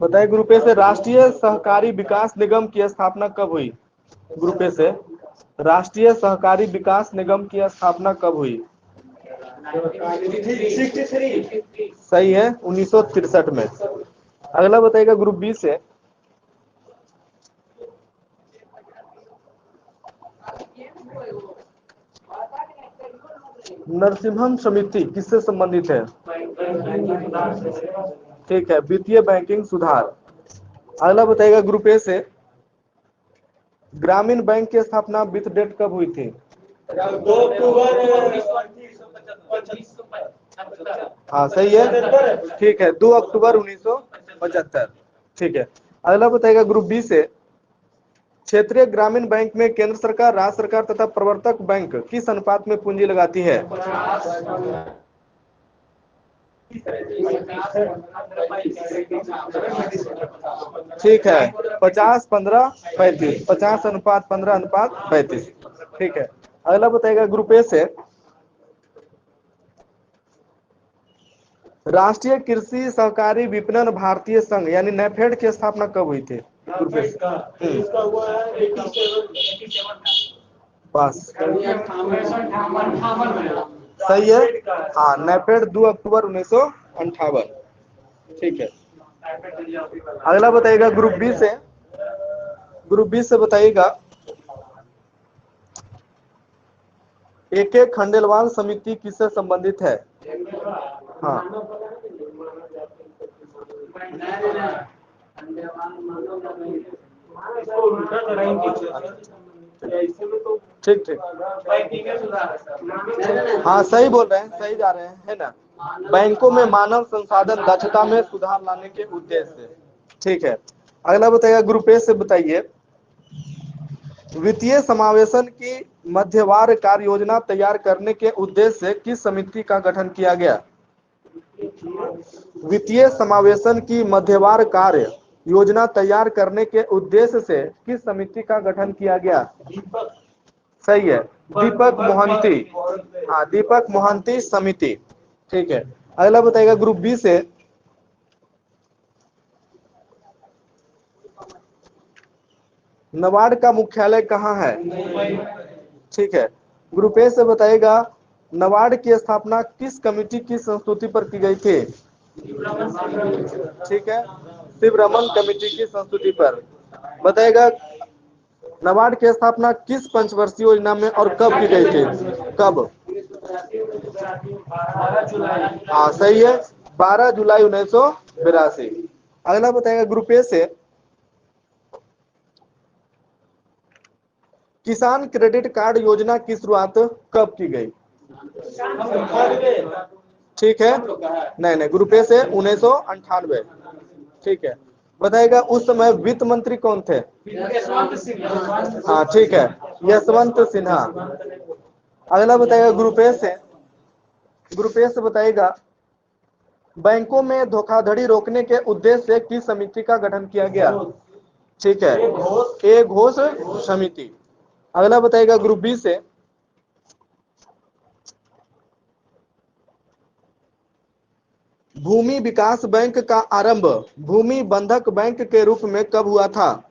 बताइए group A से राष्ट्रीय सहकारी विकास निगम की स्थापना कब हुई? ग्रुप ए से राष्ट्रीय सहकारी विकास निगम की स्थापना कब हुई? सही है, 1963 में। अगला बताइएगा ग्रुप बी से नरसिम्हम समिति किससे संबंधित है? ठीक है, वित्तीय बैंकिंग सुधार। अगला बताइएगा ग्रुप ए से ग्रामीण बैंक की स्थापना विथ डेट कब हुई थी? 2 अक्टूबर। हाँ सही है, ठीक है, 2 अक्टूबर 1975। ठीक है। अगला बताइएगा ग्रुप बी से क्षेत्रीय ग्रामीण बैंक में केंद्र सरकार, राज्य सरकार तथा प्रवर्तक बैंक किस अनुपात में पूंजी लगाती है? ठीक है, 50-15-35, 50:15:35। ठीक है। अगला बताइएगा ग्रुप ए से राष्ट्रीय कृषि सहकारी विपणन भारतीय संघ यानी नेफेड की स्थापना कब हुई थी? ग्रुप ए से इसका हुआ है 87। बस सही है। हाँ, नेफेड 2 अक्टूबर 1958। ठीक है। अगला बताइएगा ग्रुप बी से बताइएगा एके खंडेलवाल समिति किससे संबंधित है? हाँ ठीक ठीक, हाँ सही बोल रहे हैं, सही जा रहे हैं, है ना। बैंकों में मानव संसाधन दक्षता में सुधार लाने के उद्देश्य से। ठीक है। अगला बताइएगा ग्रुप ए से बताइए वित्तीय समावेशन की मध्यवार कार्य योजना तैयार करने के उद्देश्य से किस समिति का गठन किया गया? वित्तीय समावेशन की मध्यवार कार्य योजना तैयार करने के उद्देश्य से किस समिति का गठन किया गया? सही है, दीपक मोहंती। हाँ, दीपक मोहंती समिति। ठीक है। अगला बताइएगा ग्रुप बी से नबार्ड का मुख्यालय कहाँ है? ठीक है। ग्रुप ए से बताइएगा नबार्ड की स्थापना किस कमेटी की संस्तुति पर की गई थी? ठीक है, शिवरमन कमेटी की संस्तुति पर। बताइएगा नबार्ड की स्थापना किस पंचवर्षीय योजना में और कब की गई थी? कब? हाँ सही है, 12 जुलाई 1982। अगला बताइएगा ग्रुप ए से किसान क्रेडिट कार्ड योजना की शुरुआत कब की गई? ठीक है, नहीं, ग्रुप ए से 1998। ठीक है। बताइएगा उस समय वित्त मंत्री कौन थे? हाँ ठीक है, यशवंत सिन्हा। अगला बताइएगा ग्रुप ए से बताइएगा बैंकों में धोखाधड़ी रोकने के उद्देश्य से किस समिति का गठन किया गया? ठीक है, ए घोष समिति। अगला बताइएगा ग्रुप बी से भूमि विकास बैंक का आरंभ भूमि बंधक बैंक के रूप में कब हुआ था?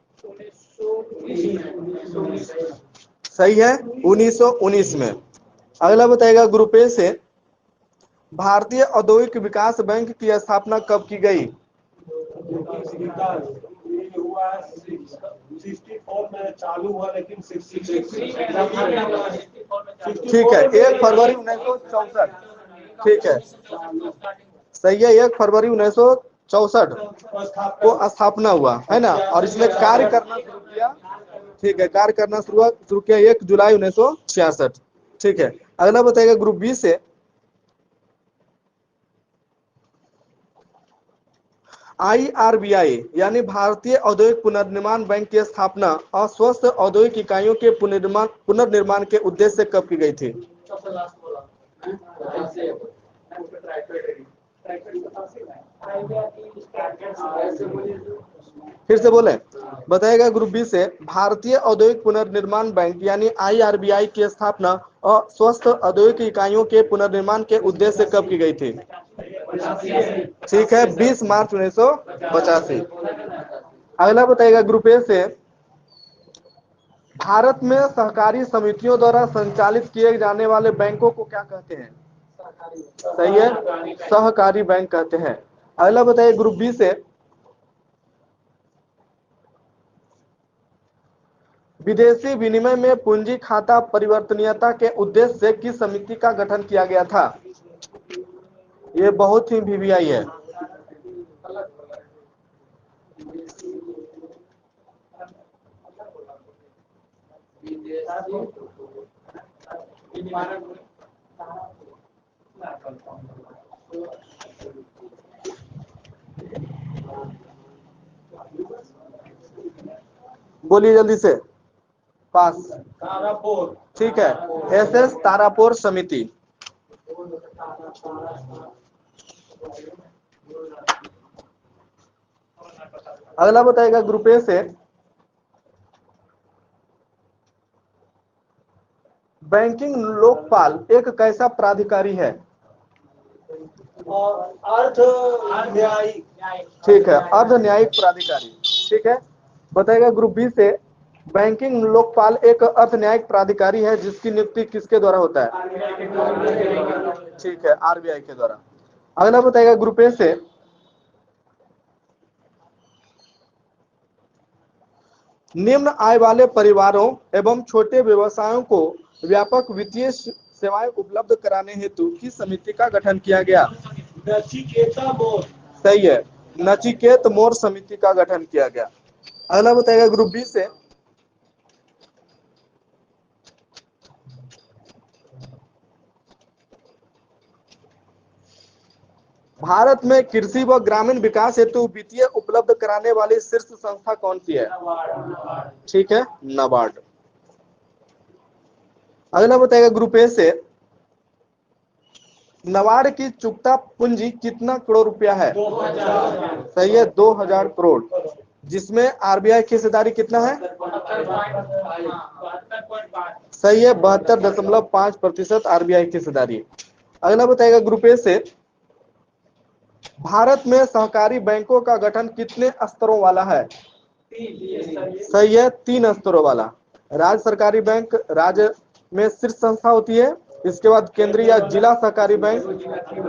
सही है, 1919 में। अगला बताइएगा ग्रुप ए से भारतीय औद्योगिक विकास बैंक की स्थापना कब की गई? 64 में चालू हुआ, लेकिन 66 ठीक है, 1 फरवरी 1964। ठीक है, सही है, 1 फरवरी 1964 को स्थापना हुआ है ना, और इसमें कार्य करना शुरू किया। ठीक है, कार्य करना शुरू किया 1 जुलाई 1966। ठीक है। अगला बताइएगा ग्रुप बी से IRBI यानी भारतीय औद्योगिक पुनर्निर्माण बैंक की स्थापना अस्वस्थ औद्योगिक इकाइयों के पुनर्निर्माण के उद्देश्य से कब की गई थी? फिर से बोले। बताएगा ग्रुप बी से भारतीय औद्योगिक पुनर्निर्माण बैंक यानी IRBI की स्थापना अस्वस्थ औद्योगिक इकाइयों के पुनर्निर्माण के उद्देश्य से कब की गई थी? ठीक है, 20 मार्च 1985। अगला बताइएगा ग्रुप ए से, भारत में सहकारी समितियों द्वारा संचालित किए जाने वाले बैंकों को क्या कहते हैं? सही है, सहकारी बैंक कहते हैं। अगला बताइए ग्रुप बी से, विदेशी विनिमय में पूंजी खाता परिवर्तनीयता के उद्देश्य से किस समिति का गठन किया गया था? ये बहुत ही वीवीआई है। बोलिए जल्दी से। पास। तारापुर। ठीक है, एसएस तारापुर समिति। अगला बताएगा ग्रुप ए से, बैंकिंग लोकपाल एक कैसा प्राधिकारी है? अर्ध न्यायिक। ठीक है, अर्ध न्यायिक प्राधिकारी। ठीक है, बताएगा ग्रुप बी से, बैंकिंग लोकपाल एक अर्ध न्यायिक प्राधिकारी है जिसकी नियुक्ति किसके द्वारा होता है? ठीक है, आरबीआई के द्वारा। अगला बताएगा ग्रुप ए से, निम्न आय वाले परिवारों एवं छोटे व्यवसायों को व्यापक वित्तीय सेवाएं उपलब्ध कराने हेतु किस समिति का गठन किया गया? नचिकेता मोर। सही है, नचिकेत मोर समिति का गठन किया गया। अगला बताएगा ग्रुप बी से, भारत में कृषि व ग्रामीण विकास हेतु वित्तीय उपलब्ध कराने वाली शीर्ष संस्था कौन सी है? ठीक है, नाबार्ड। अगला बताएगा ग्रुप ए से, नाबार्ड की चुकता पूंजी कितना करोड़ रुपया है? 2000। सही है, 2000 करोड़, जिसमें आरबीआई की हिस्सेदारी कितना है? सही है, 72.5% आरबीआई की हिस्सेदारी। अगला बताएगा ग्रुप ए से, भारत में सहकारी बैंकों का गठन कितने स्तरों वाला है? सही है, 3 स्तरों वाला। राज्य सरकारी बैंक राज्य में शीर्ष संस्था होती है, इसके बाद केंद्रीय या जिला सहकारी बैंक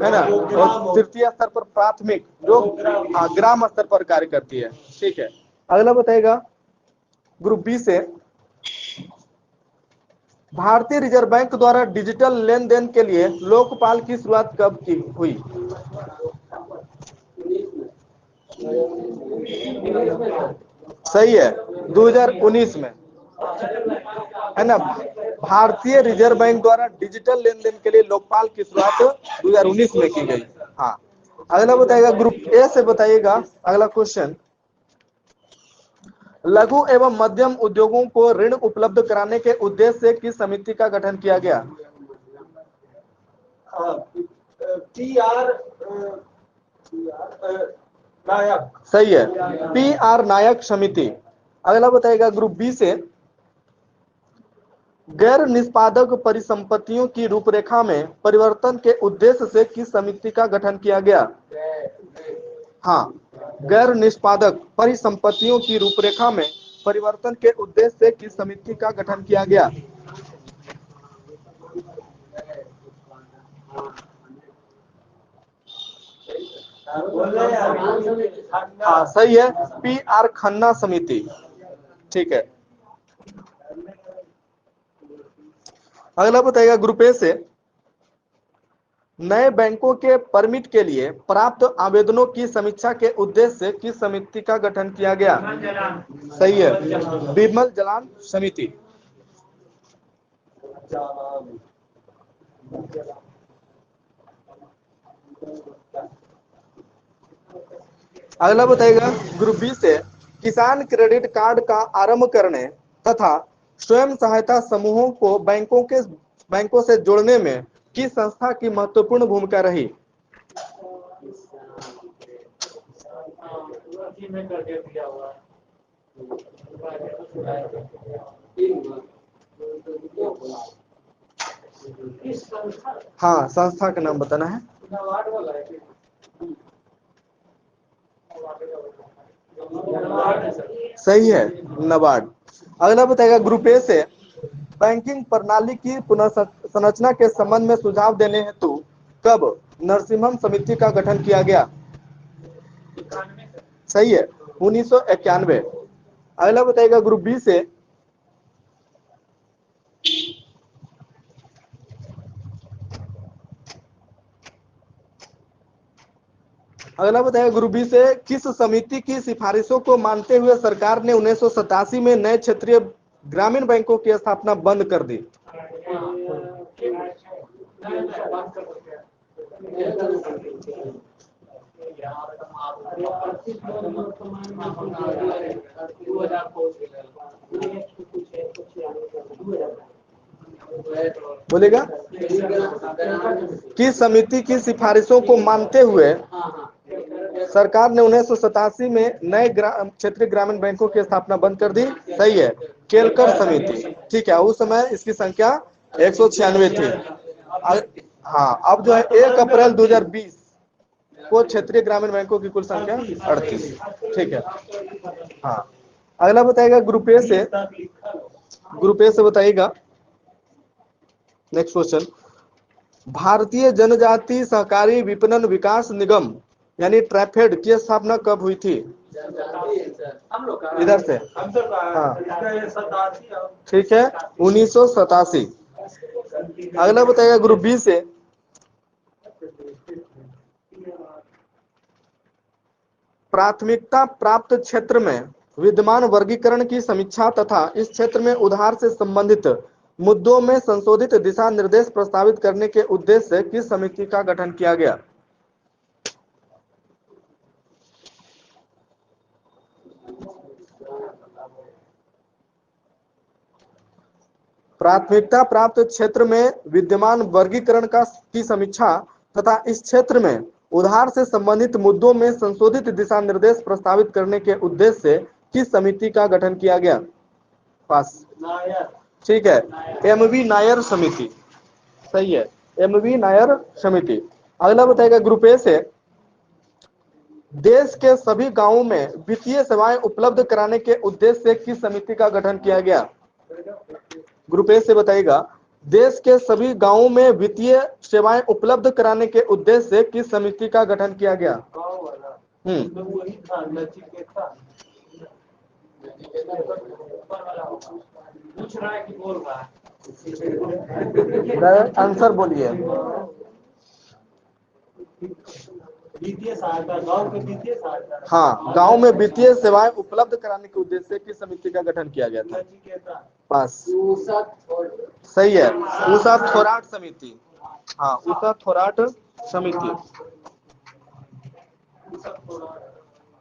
है ना, और तृतीय स्तर पर प्राथमिक जो ग्राम स्तर पर कार्य करती है। ठीक है, अगला बताएगा ग्रुप बी से, भारतीय रिजर्व बैंक द्वारा डिजिटल लेन देन के लिए लोकपाल की शुरुआत कब की हुई? सही है, 2019 में, है ना। भारतीय रिजर्व बैंक द्वारा डिजिटल लेन देन के लिए लोकपाल की शुरुआत 2019 में की गई। हाँ, अगला बताएगा ग्रुप ए से, बताइएगा अगला क्वेश्चन, लघु एवं मध्यम उद्योगों को ऋण उपलब्ध कराने के उद्देश्य से किस समिति का गठन किया गया? नायक। सही है, पीआर नायक समिति। अगला बताएगा ग्रुप बी से, गैर निष्पादक परिसंपत्तियों की रूपरेखा में परिवर्तन के उद्देश्य से किस समिति का गठन किया गया? हाँ, गैर निष्पादक परिसंपत्तियों की रूपरेखा में परिवर्तन के उद्देश्य से किस समिति का गठन किया गया? हाँ, सही है, पीआर खन्ना समिति। ठीक है, अगला बताएगा ग्रुप ए से, नए बैंकों के परमिट के लिए प्राप्त आवेदनों की समीक्षा के उद्देश्य से किस समिति का गठन किया गया? सही है, बिमल जलान समिति। अगला बताएगा ग्रुप बी से, किसान क्रेडिट कार्ड का आरंभ करने तथा स्वयं सहायता समूहों को बैंकों से जोड़ने में किस संस्था की महत्वपूर्ण भूमिका रही? हाँ, संस्था का नाम बताना है। सही है, नबार्ड। अगला बताएगा ग्रुप ए से बैंकिंग प्रणाली की पुनर्संरचना के संबंध में सुझाव देने हेतु कब नरसिम्हम समिति का गठन किया गया? सही है, 1991। अगला बताएगा ग्रुप बी से ग्रुप बी से किस समिति की सिफारिशों को मानते हुए सरकार ने 1987 में नए क्षेत्रीय ग्रामीण बैंकों की स्थापना बंद कर दी? बोलेगा किस समिति की सिफारिशों को मानते हुए सरकार ने 1987 में नए क्षेत्रीय ग्रामीण बैंकों की स्थापना बंद कर दी? सही है, केलकर समिति। ठीक है, उस समय इसकी संख्या 196 थी। हाँ, अब जो है 1 अप्रैल 2020 को क्षेत्रीय ग्रामीण बैंकों की कुल संख्या 38। ठीक है। हाँ, अगला बताएगा ग्रुप ए से बताइएगा नेक्स्ट क्वेश्चन, भारतीय जनजाति सहकारी विपणन विकास निगम यानी ट्रैफेड की स्थापना कब हुई थी? इधर से। हाँ, ठीक है, 1987। अगला बताएगा ग्रुप बी से प्राथमिकता प्राप्त क्षेत्र में विद्यमान वर्गीकरण की समीक्षा तथा इस क्षेत्र में उधार से संबंधित मुद्दों में संशोधित दिशा निर्देश प्रस्तावित करने के उद्देश्य से किस समिति का गठन किया गया? प्राथमिकता प्राप्त क्षेत्र में विद्यमान वर्गीकरण की समीक्षा तथा इस क्षेत्र में उधार से संबंधित मुद्दों में संशोधित दिशा निर्देश प्रस्तावित करने के उद्देश्य से किस समिति का गठन किया गया? पास। ठीक है, एमवी नायर समिति। सही है, एमवी नायर समिति। अगला बताएगा ग्रुप ए से देश के सभी गांवों में वित्तीय सेवाएं उपलब्ध कराने के उद्देश्य से किस समिति का गठन किया गया? ग्रुप ए से बताइएगा देश के सभी गांवों में वित्तीय सेवाएं उपलब्ध कराने के उद्देश्य से किस समिति का गठन किया गया? आंसर बोलिए। वित्तीय सहायता, गांव के वित्तीय सहायता। हाँ, गांव में वित्तीय सेवाएं उपलब्ध कराने के उद्देश्य से किस समिति का गठन किया गया था? पास। सही है, उषा थोराट समिति। हाँ, उषा थोराट समिति।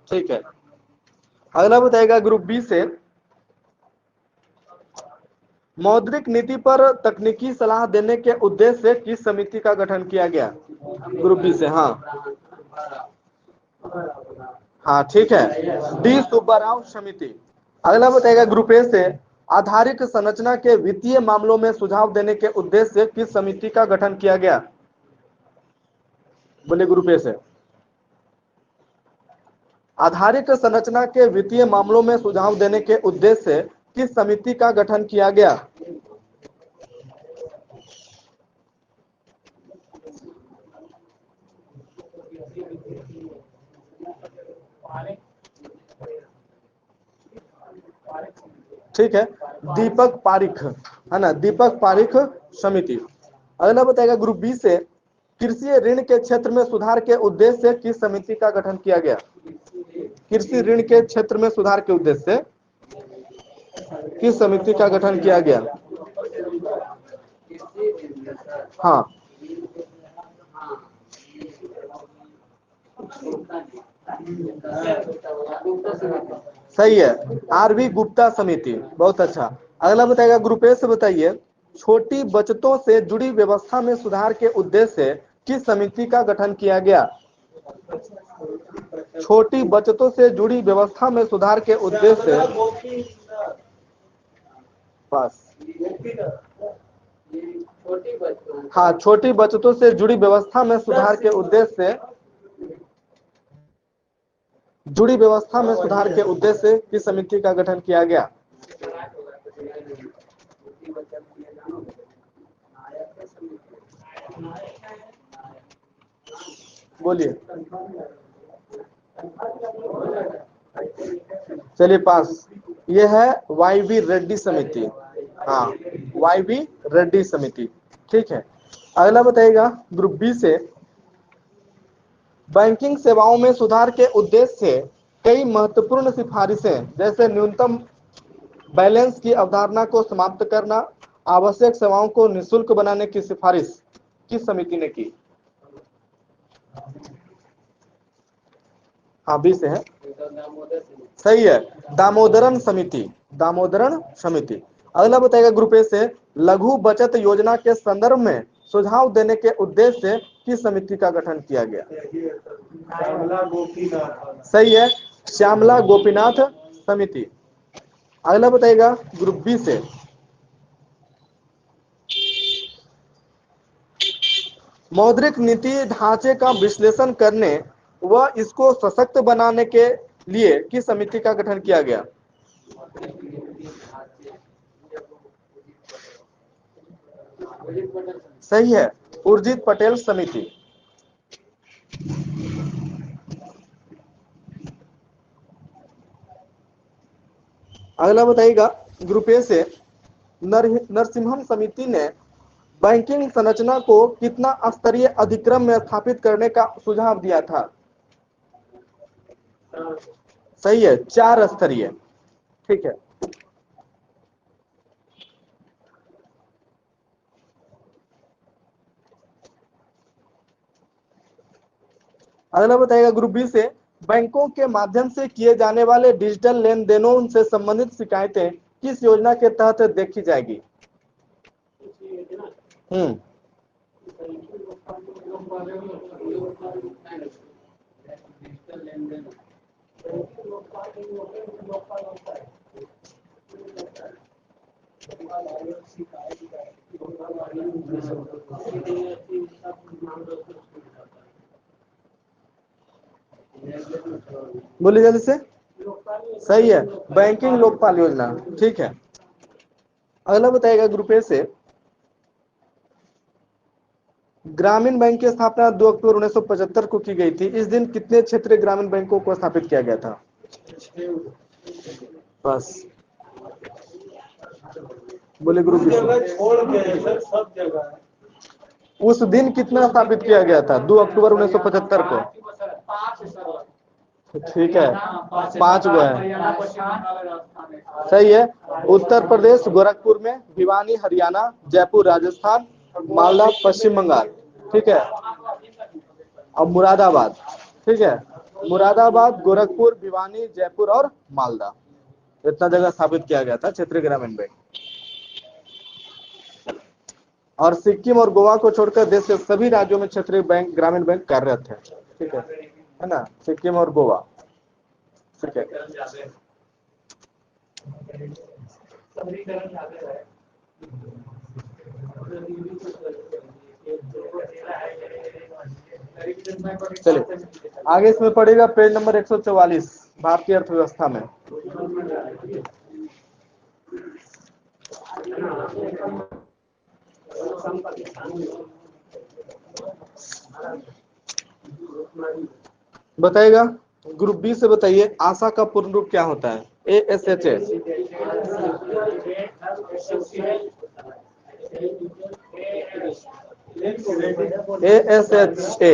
ठीक है। अगला बताएगा ग्रुप बी से मौद्रिक नीति पर तकनीकी सलाह देने के उद्देश्य से किस समिति का गठन किया गया? ग्रुप बी से। हाँ हाँ, ठीक है, डी सुब्बाराव समिति। अगला बताएगा ग्रुप ए से आधारिक संरचना के वित्तीय मामलों में सुझाव देने के उद्देश्य से किस समिति का गठन किया गया? बोले ग्रुप ए से। आधारिक संरचना के वित्तीय मामलों में सुझाव देने के उद्देश्य से किस समिति का गठन किया गया? ठीक है, दीपक पारिख, है ना, दीपक पारिख समिति। अगला बताएगा ग्रुप बी से कृषि ऋण के क्षेत्र में सुधार के उद्देश्य से किस समिति का गठन किया गया? कृषि ऋण के क्षेत्र में सुधार के उद्देश्य से किस समिति का गठन किया गया? हाँ, सही है, आरवी गुप्ता समिति। बहुत अच्छा। अगला बताएगा ग्रुप ए से बताइए छोटी बचतों से जुड़ी व्यवस्था में सुधार के उद्देश्य से किस समिति का गठन किया गया? छोटी बचतों से जुड़ी व्यवस्था में सुधार के उद्देश्य से। पास। हाँ, छोटी बचतों से जुड़ी व्यवस्था में सुधार के उद्देश्य से किस समिति का गठन किया गया? बोलिए। चलिए पास। ये है वाई बी रेड्डी समिति। हाँ, वाई बी रेड्डी समिति। ठीक है, अगला बताइएगा ग्रुप बी से, बैंकिंग सेवाओं में सुधार के उद्देश्य से कई महत्वपूर्ण सिफारिशें जैसे न्यूनतम बैलेंस की अवधारणा को समाप्त करना, आवश्यक सेवाओं को निःशुल्क बनाने की सिफारिश किस समिति ने की? हाँ, बी से है। सही है, दामोदरन समिति। दामोदरन समिति। अगला बताएगा ग्रुप ए से, लघु बचत योजना के संदर्भ में सुझाव देने के उद्देश्य से किस समिति का गठन किया गया? श्यामला गोपीनाथ। सही है, श्यामला गोपीनाथ समिति। अगला बताइएगा ग्रुप बी से, मौद्रिक नीति ढांचे का विश्लेषण करने व इसको सशक्त बनाने के लिए किस समिति का गठन किया गया? सही है, उर्जित पटेल समिति। अगला बताइएगा ग्रुप ए से, नरसिम्हम समिति ने बैंकिंग संरचना को कितना स्तरीय अधिक्रम में स्थापित करने का सुझाव दिया था? सही है, 4 स्तरीय। ठीक है, अगला बताइएगा ग्रुप बी से, बैंकों के माध्यम से किए जाने वाले डिजिटल लेन देनों से संबंधित शिकायतें किस योजना के तहत देखी जाएगी? बोलिए जल्दी से। सही है, बैंकिंग लोकपाल योजना। ठीक है, अगला बताइएगा ग्रुप ए से, ग्रामीण बैंक की स्थापना 2 अक्टूबर 1975 को की गई थी। इस दिन कितने क्षेत्रीय ग्रामीण बैंकों को स्थापित किया गया था? बस बोले ग्रुप बी से। छोड़ के सर सब जगह उस दिन कितना स्थापित किया गया था? 2 अक्टूबर 1975 को। ठीक है, 5 गो है। सही है, उत्तर प्रदेश गोरखपुर में, भिवानी हरियाणा, जयपुर राजस्थान, मालदा पश्चिम बंगाल। ठीक है, और मुरादाबाद। ठीक है, मुरादाबाद, गोरखपुर, भिवानी, जयपुर और मालदा, इतना जगह स्थापित किया गया था क्षेत्रीय ग्रामीण बैंक। और सिक्किम और गोवा को छोड़कर देश के सभी राज्यों में क्षेत्रीय बैंक ग्रामीण बैंक कार्यरत है। ठीक है ना, सिक्किम और गोवा। ठीक है, चलिए आगे इसमें पड़ेगा पेज नंबर 144, भारतीय अर्थव्यवस्था में। बताइएगा ग्रुप बी से, बताइए आशा का पूर्ण रूप क्या होता है? ASHA। ASHA।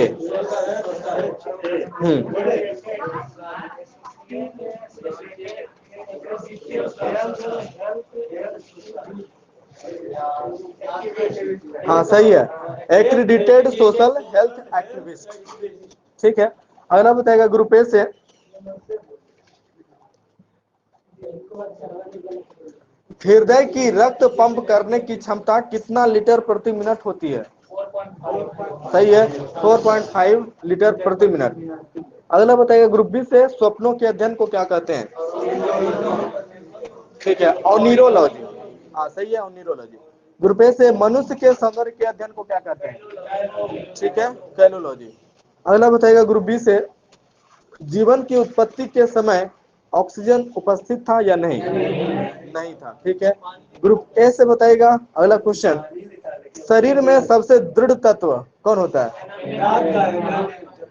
हाँ सही है, एक्रीडिटेड सोशल हेल्थ एक्टिविस्ट। ठीक है, अगला बताएगा ग्रुप ए से, हृदय की रक्त पंप करने की क्षमता कितना लीटर प्रति मिनट होती है? सही है, 4.5 लीटर प्रति मिनट। अगला बताइएगा ग्रुप बी से, स्वप्नों के अध्ययन को क्या कहते हैं? ठीक है, ऑनिरोलॉजी। हाँ सही है, ऑनिरोलॉजी। ग्रुप ए से मनुष्य के सौंदर्य के अध्ययन को क्या कहते हैं? ठीक है, कैनोलॉजी। अगला बताइएगा ग्रुप बी से जीवन की उत्पत्ति के समय ऑक्सीजन उपस्थित था या नहीं? नहीं था। ठीक है। ग्रुप ए से बताइएगा अगला क्वेश्चन, शरीर में सबसे दृढ़ तत्व कौन होता है?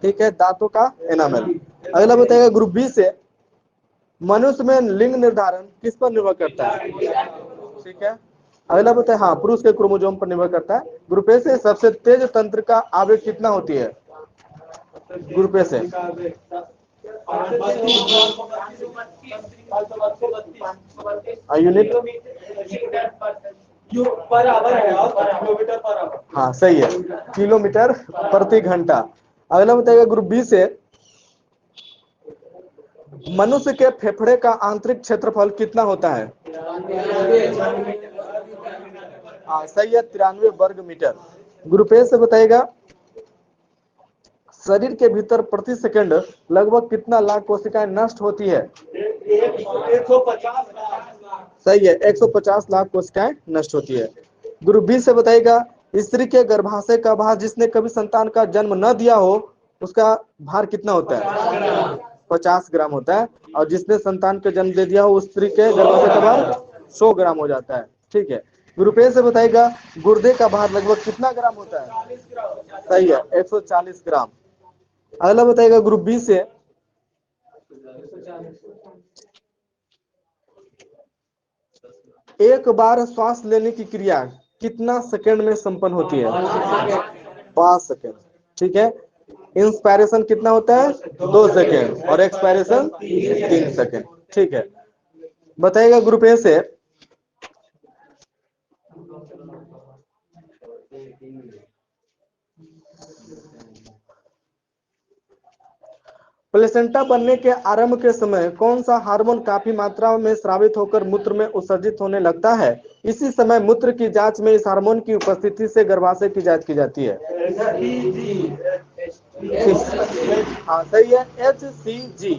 ठीक है, दांतों का एनामेल। अगला बताइएगा ग्रुप बी से मनुष्य में लिंग निर्धारण किस पर निर्भर करता है? ठीक है। अगला बताए, हाँ, पुरुष के क्रोमोसोम पर निर्भर करता है। ग्रुप ए से सबसे तेज तंत्रिका आवेग कितना होती है? ग्रुप ए से यूनिट पर आवर है और किलोमीटर पर आवर। हाँ सही है, किलोमीटर प्रति घंटा। अगला बताइएगा ग्रुप बी से मनुष्य के फेफड़े का आंतरिक क्षेत्रफल कितना होता है? हाँ सही है, 93 वर्ग मीटर। ग्रुप ए से बताइएगा शरीर के भीतर प्रति सेकंड लगभग कितना लाख कोशिकाएं नष्ट होती है? 150 सही है, 150 लाख कोशिकाएं नष्ट होती है। ग्रुप बी से बताइएगा स्त्री के गर्भाशय का भार जिसने कभी संतान का जन्म न दिया हो उसका भार कितना होता है? 50 ग्राम होता है। और जिसने संतान का जन्म दे दिया हो उस स्त्री के गर्भाशय का भार 100 ग्राम हो जाता है। ठीक है। ग्रुप ए से बताइएगा गुर्दे का भार लगभग कितना ग्राम होता है? सही है, 140 ग्राम। अगला बताइएगा ग्रुप बी से एक बार श्वास लेने की क्रिया कितना सेकंड में संपन्न होती है? 5 सेकंड। ठीक है। इंस्पायरेशन कितना होता है? 2 सेकंड और एक्सपायरेशन 3 सेकंड। ठीक है। बताइएगा ग्रुप ए से प्लेसेंटा बनने के आरंभ के समय कौन सा हार्मोन काफी मात्रा में स्रावित होकर मूत्र में उत्सर्जित होने लगता है? इसी समय मूत्र की जांच में इस हार्मोन की उपस्थिति से गर्भाशय की जांच की जाती है। हाँ सही है, HCG।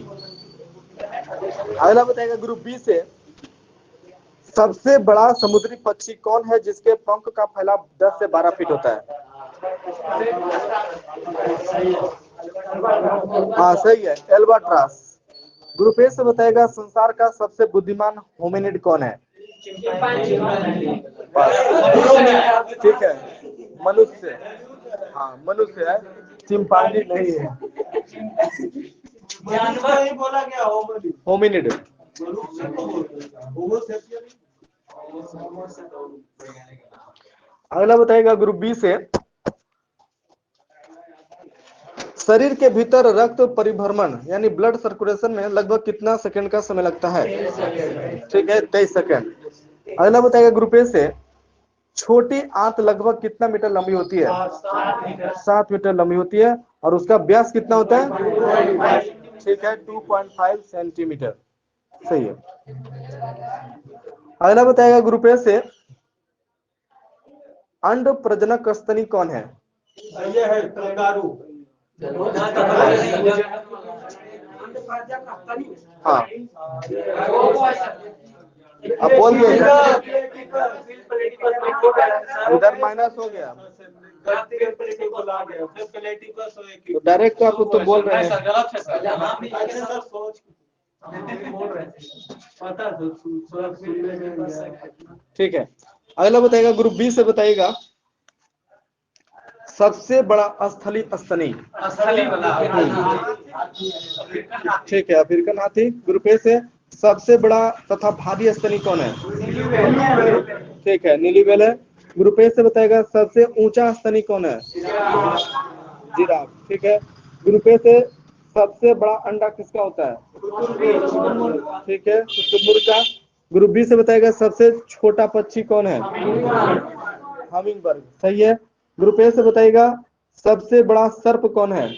अगला बताएगा ग्रुप बी से सबसे बड़ा समुद्री पक्षी कौन है जिसके पंख का फैलाव 10 से 12 फीट होता है? हाँ सही है, एल्बाट्रॉस। ग्रुप ए से बताएगा संसार का सबसे बुद्धिमान होमिनिड कौन है? ठीक है, मनुष्य। हाँ मनुष्य है, चिंपांजी नहीं है। जानवर ही बोला गया होमिनिड। अगला बताएगा ग्रुप बी से शरीर के भीतर रक्त परिभ्रमण यानी ब्लड सर्कुलेशन में लगभग कितना सेकंड का समय लगता है? ठीक है, 23 सेकंड। अगला बताएगा ग्रुप ए से छोटी आंत लगभग कितना मीटर लंबी होती है? 7 मीटर लंबी होती है। और उसका व्यास कितना होता है? ठीक है, 2.5 सेंटीमीटर। सही है। अगला बताएगा ग्रुप ए से अंड प्रजनक स्तनी कौन है? ये है कंगारू। हाँ अब बोल दो, इधर माइनस हो गया तो डायरेक्ट आप तो बोल रहे हैं। ठीक है। अगला बताइएगा ग्रुप बी से बताइएगा सबसे बड़ा स्थली स्तनी। ठीक है, अफ्रीकन हाथी। ग्रुप ए से सबसे बड़ा तथा भारी स्तनी कौन है? ठीक है, नीली व्हेल है। ग्रुप ए से बताएगा सबसे ऊंचा स्तनी कौन है? जिराफ। ठीक है। ग्रुप ए से सबसे बड़ा अंडा किसका होता है? ठीक है, शुतुरमुर्ग का। ग्रुप बी से बताएगा सबसे छोटा पक्षी कौन है? हमिंगबर्ड। सही है। ग्रुप ए से बताइएगा सबसे बड़ा सर्प कौन है?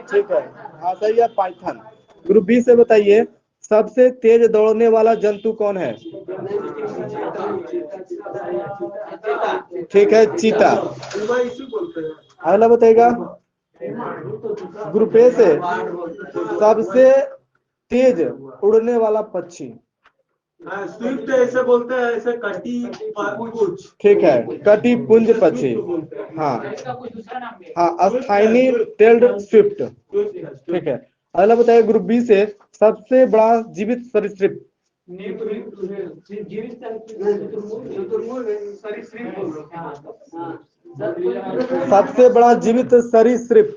ठीक है, हाँ सही है, पाइथन। ग्रुप बी से बताइए सबसे तेज दौड़ने वाला जंतु कौन है? ठीक है, चीता। अगला बताइएगा ग्रुप ए से सबसे तेज उड़ने वाला पक्षी। हाँ, स्विफ्ट ऐसे बोलते हैं, ऐसे कटी कुछ। ठीक है, कटी पुंज पक्षी। हाँ हाँ, स्थानीय टेल्ड स्विफ्ट। ठीक है, अगला बताइए ग्रुप बी से सबसे बड़ा जीवित सरीसृप। सबसे बड़ा जीवित सरीसृप।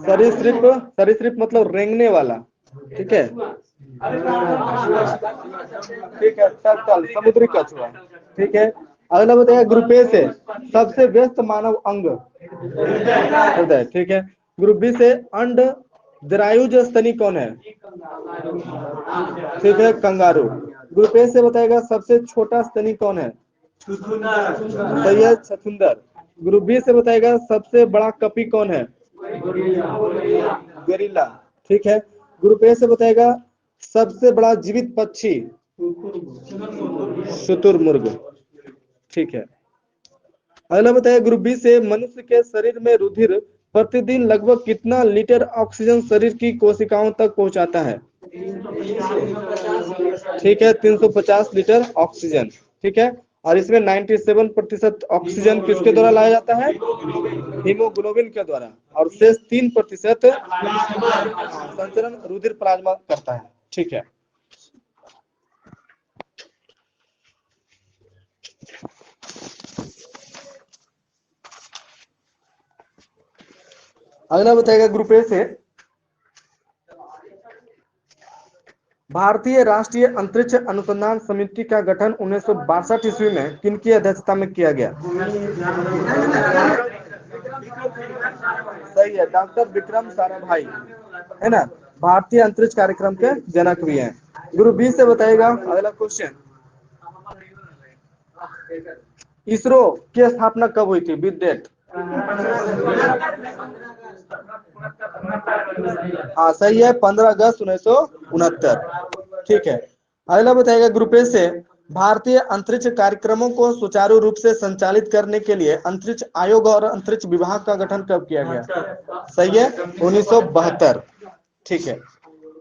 सरीसृप, सरीसृप मतलब रेंगने वाला। ठीक है, ठीक है, टर्टल समुद्री कछुआ। ठीक है, अगला बताइए ग्रुप ए से सबसे व्यस्त मानव अंग। हृदय। ठीक है, ग्रुप बी से अंड जरायुज स्तनी कौन है? ठीक है, कंगारू। ग्रुप ए से बताएगा सबसे छोटा स्तनी कौन है? सही है, छछूंदर। ग्रुप बी से बताएगा सबसे बड़ा कपी कौन है? गोरिल्ला। ठीक है, ग्रुप ए से बताएगा सबसे बड़ा जीवित पक्षी? शुतुरमुर्ग। ठीक है, अगला बताइए ग्रुप बी से मनुष्य के शरीर में रुधिर प्रतिदिन लगभग कितना लीटर ऑक्सीजन शरीर की कोशिकाओं तक पहुंचाता है? ठीक है, 350 लीटर ऑक्सीजन। ठीक है, और इसमें 97% ऑक्सीजन किसके द्वारा लाया जाता है? हीमोग्लोबिन के द्वारा, और शेष 3% संचरण रुधिर प्लाज्मा करता है। ठीक है, अगला बताएगा ग्रुप ए से भारतीय राष्ट्रीय अंतरिक्ष अनुसंधान समिति का गठन 1962 ईस्वी में किनकी अध्यक्षता में किया गया? सही है, डॉक्टर विक्रम साराभाई, है ना, भारतीय अंतरिक्ष कार्यक्रम के जनक भी हैं। ग्रुप बी से बताएगा अगला क्वेश्चन, इसरो की स्थापना कब हुई थी? With date. हाँ सही है, 15 अगस्त 1969। ठीक है, अगला बताएगा ग्रुप ए से भारतीय अंतरिक्ष कार्यक्रमों को सुचारू रूप से संचालित करने के लिए अंतरिक्ष आयोग और अंतरिक्ष विभाग का गठन कब किया गया? सही है, 1972। ठीक है,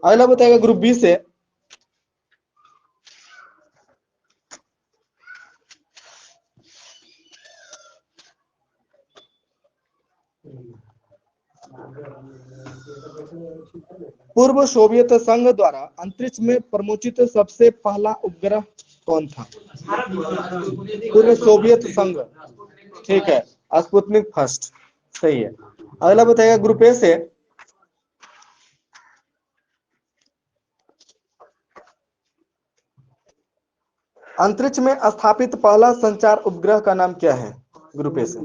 अगला बताएगा ग्रुप बी से पूर्व सोवियत संघ द्वारा अंतरिक्ष में प्रमोचित सबसे पहला उपग्रह कौन था? पूर्व सोवियत संघ। ठीक है, स्पुतनिक फर्स्ट। सही है, अगला बताएगा ग्रुप ए से अंतरिक्ष में स्थापित पहला संचार उपग्रह का नाम क्या है? ग्रुप ए से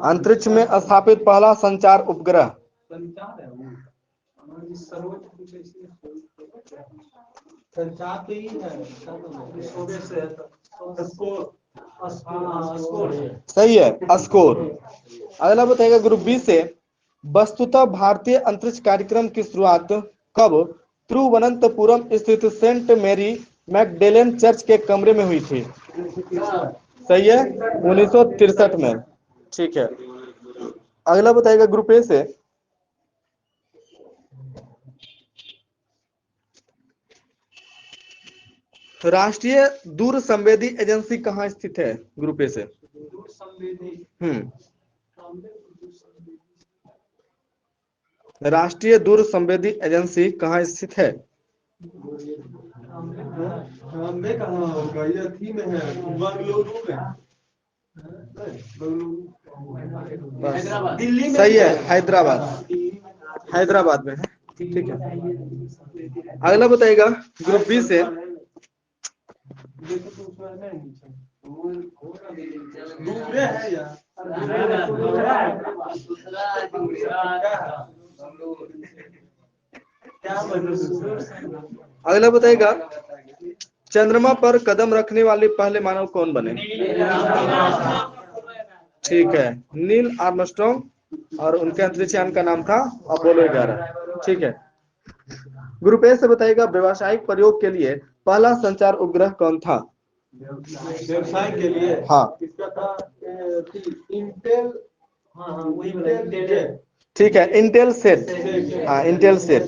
अंतरिक्ष में स्थापित पहला संचार उपग्रह। सही है, स्कोर। अगला बताएगा ग्रुप बी से वस्तुतः भारतीय अंतरिक्ष कार्यक्रम की शुरुआत कब तिरुवनंतपुरम स्थित सेंट मेरी मैगडेलेन चर्च के कमरे में हुई थी? सही है, 1963 में। ठीक है, अगला बताएगा ग्रुप ए से राष्ट्रीय दूर संवेदी एजेंसी कहाँ स्थित है? ग्रुप ए से राष्ट्रीय दूर संवेदी एजेंसी कहाँ स्थित है? दिल्ली में। सही है, हैदराबाद, हैदराबाद में है। ठीक है, अगला बताएगा ग्रुप बी से अगला बताएगा चंद्रमा पर कदम रखने वाले पहले मानव कौन बने? ठीक है, नील आर्मस्ट्रॉन्ग, और उनके अंतरिक्ष यान का नाम था अपोलो 11। ठीक है, ग्रुप ए से बताइएगा व्यवसायिक प्रयोग के लिए पहला संचार उपग्रह कौन था? व्यवसाय के लिए? हाँ, इसका था इंटेल। ठीक है, इंटेल सेट। हाँ, इंटेल सेट।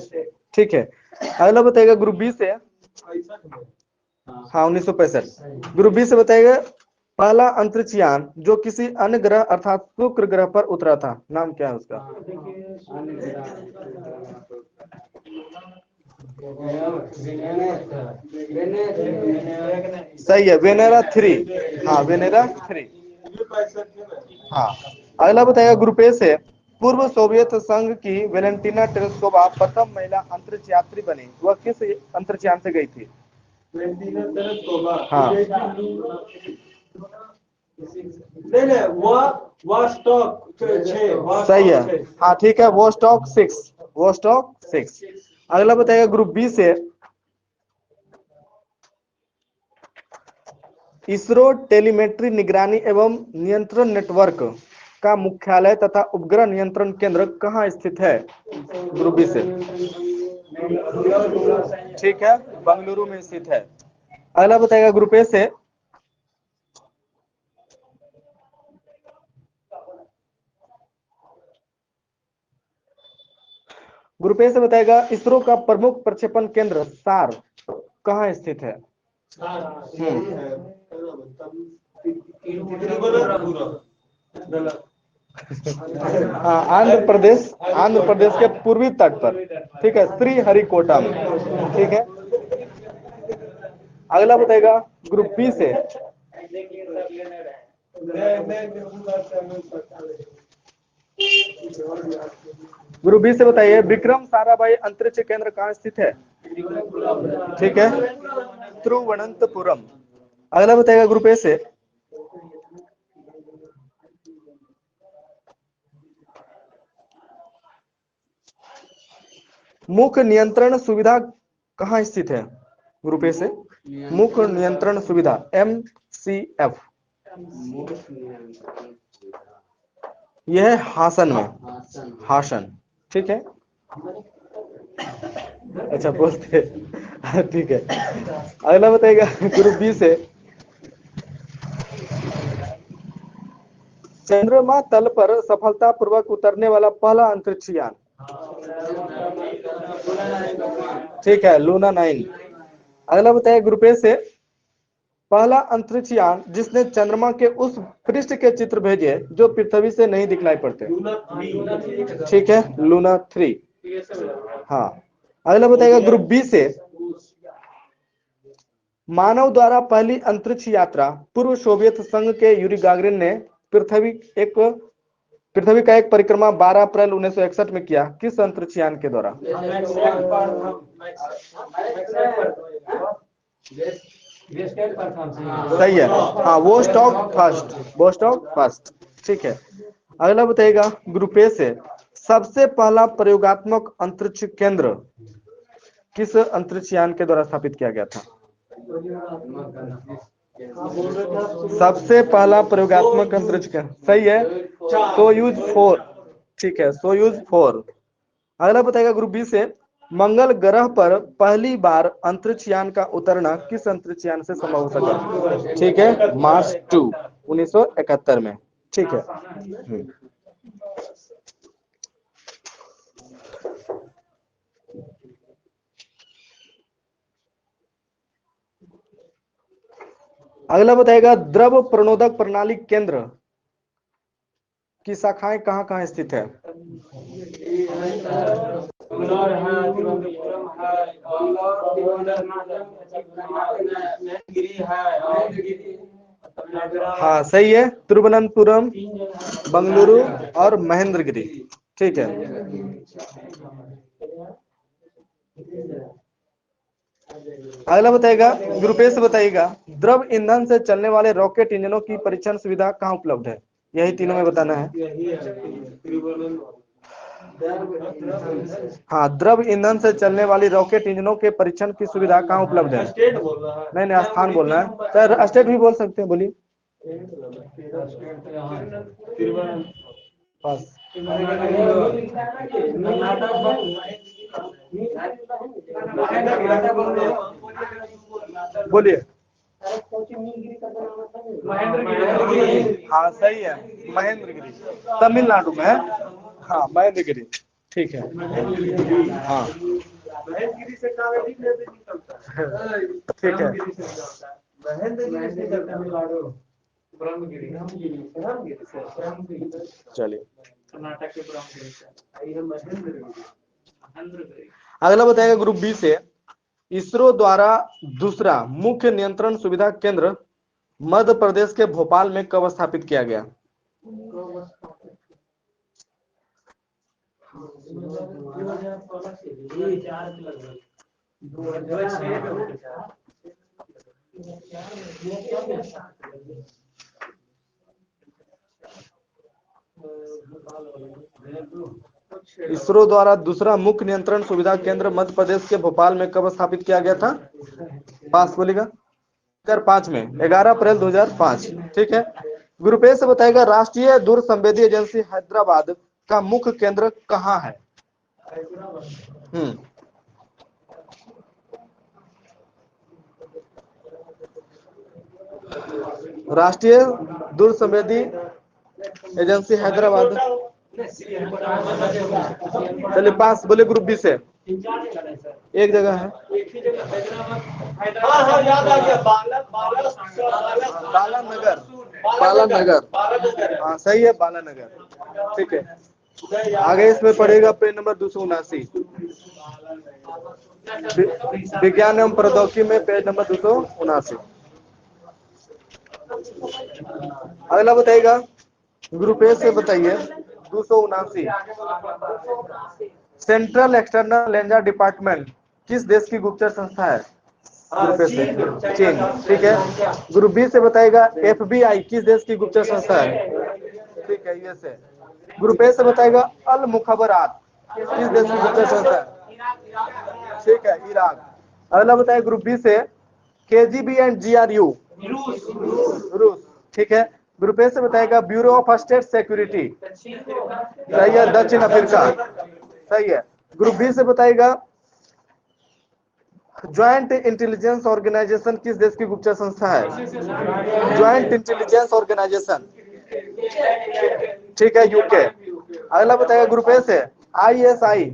ठीक है, अगला बताइएगा ग्रुप बी से। हाँ 1965। ग्रुप बी से बताइएगा पहला अंतरिक्ष यान जो किसी अन्य ग्रह अर्थात शुक्र ग्रह पर उतरा था, नाम क्या है उसका? सही है, वेनेरा 3। हाँ वेनेरा 3। हाँ अगला बताइएगा ग्रुप ए से पूर्व सोवियत संघ की वेलेंटिना टेरेस्कोवा प्रथम महिला अंतरिक्ष यात्री बनी, वह किस अंतरिक्ष यान से गई थी? हाँ नहीं वो स्टॉक सही है। हाँ ठीक है, वो स्टॉक 6, वो स्टॉक 6। अगला बताइएगा ग्रुप बी से इसरो टेलीमेट्री निगरानी एवं नियंत्रण नेटवर्क का मुख्यालय तथा उपग्रह नियंत्रण केंद्र कहाँ स्थित है? ग्रुप बी से ठीक है, बेंगलुरु में स्थित है। अगला बताएगा ग्रुप ए से ग्रुप ए से बताएगा इसरो का प्रमुख प्रक्षेपण केंद्र सार कहाँ स्थित है? हाँ आंध्र प्रदेश के पूर्वी तट पर, ठीक है, श्रीहरिकोटा में, ठीक है। अगला बताएगा ग्रुप बी से ग्रुप बी से बताइए विक्रम साराभाई अंतरिक्ष केंद्र कहाँ स्थित है? ठीक है, तिरुवनंतपुरम। अगला बताएगा ग्रुप ए से मुख्य नियंत्रण सुविधा कहाँ स्थित है? ग्रुप ए से मुख्य नियंत्रण सुविधा MCF, यह है हासन में, हासन, ठीक है। अच्छा बोलते ठीक है। अगला बताइएगा ग्रुप बी से चंद्रमा तल पर सफलतापूर्वक उतरने वाला पहला अंतरिक्ष यान, ठीक है, लूना 9। अगला बताइए ग्रुप ए से पहला अंतरिक्ष यान जिसने चंद्रमा के उस पृष्ठ के चित्र भेजे जो पृथ्वी से नहीं दिखलाई पड़ते, ठीक है, लूना 3। हाँ अगला बताइएगा ग्रुप बी से मानव द्वारा पहली अंतरिक्ष यात्रा पूर्व सोवियत संघ के यूरी गागरिन ने पृथ्वी का एक परिक्रमा 12 अप्रैल 1961 में किया, किस अंतरिक्ष यान के द्वारा? सही है, हाँ वो स्टॉक फर्स्ट, ठीक है। अगला बताइएगा ग्रुप ए से सबसे पहला प्रयोगात्मक अंतरिक्ष केंद्र किस अंतरिक्ष यान के द्वारा स्थापित किया गया था? सबसे पहला प्रयोगात्मक अंतरिक्ष केंद्र, सही है, सोयूज 4, ठीक है, सोयूज 4। अगला बताएगा ग्रुप बी से मंगल ग्रह पर पहली बार अंतरिक्ष यान का उतरना किस अंतरिक्ष यान से संभव हो सका? ठीक है, मार्स 2 1971 में, ठीक है। अगला बताएगा द्रव प्रणोदक प्रणाली केंद्र की शाखाएं कहां कहां स्थित है? हाँ सही है, तिरुवनंतपुरम, बेंगलुरु और महेंद्रगिरी, ठीक है। अगला बताइएगा ग्रुप ए से बताइएगा द्रव ईंधन से चलने वाले रॉकेट इंजनों की परीक्षण सुविधा कहाँ उपलब्ध है? यही तीनों में बताना है। हाँ द्रव ईंधन से चलने वाली रॉकेट इंजनों के परीक्षण की सुविधा कहाँ उपलब्ध है? नहीं नहीं स्थान बोलना है, सर स्टेट भी बोल सकते हैं, बोलिए। बोलिए। हाँ सही है, महेंद्रगिरी तमिलनाडु में है। हाँ महेंद्रगिरी, ठीक है। हाँ महेंद्रगिरी से कावेरी नदी निकलता है। ठीक है, ब्रह्मगिरी से निकलता है। महेंद्रगिरी से तमिलनाडु, ब्रह्मगिरी ब्रह्मगिरी से चलिए कर्नाटक के ब्रह्मगिरी से ये महेंद्रगिरी। अगला बताएगा ग्रुप बी से, इसरो द्वारा दूसरा मुख्य नियंत्रण सुविधा केंद्र मध्य प्रदेश के भोपाल में कब स्थापित किया गया? 2006 इसरो द्वारा दूसरा मुख्य नियंत्रण सुविधा केंद्र मध्य प्रदेश के भोपाल में कब स्थापित किया गया था? पास बोलेगा 2005 में, 11 अप्रैल 2005। ठीक है, ग्रुप ए से बताएगा राष्ट्रीय दूर संवेदी एजेंसी हैदराबाद का मुख्य केंद्र कहाँ है? राष्ट्रीय दूर संवेदी एजेंसी हैदराबाद। चलिए पास बोले ग्रुप बी से, एक जगह है। याद आ गया, बालानगर, बालानगर, हाँ सही है, बालानगर। ठीक है, आगे इसमें पढ़ेगा पेज नंबर 279, विज्ञान एवं प्रौद्योगिकी में पेज नंबर 279। अगला बताइएगा ग्रुप ए से, बताइए 279, सेंट्रल एक्सटर्नल लेंजर डिपार्टमेंट किस देश की गुप्तचर संस्था है? ग्रुप ए से चीन। ठीक है, ग्रुप बी से बताएगा FBI किस देश की गुप्तचर संस्था है? ठीक है, यूएसए। ग्रुप ए से बताएगा अल मुखबरात किस देश की गुप्तचर संस्था है? ठीक है, ईरान। अगला बताएगा ग्रुप बी से KGB एंड GRU, रूस। ठीक है, ग्रुप ए से बताएगा ब्यूरो ऑफ स्टेट सिक्योरिटी, सही है, दक्षिण अफ्रीका, सही है। ग्रुप बी से बताएगा ज्वाइंट इंटेलिजेंस ऑर्गेनाइजेशन किस देश की गुप्तचर संस्था है? ज्वाइंट इंटेलिजेंस ऑर्गेनाइजेशन, ठीक है, यूके। अगला बताएगा ग्रुप ए से ISI,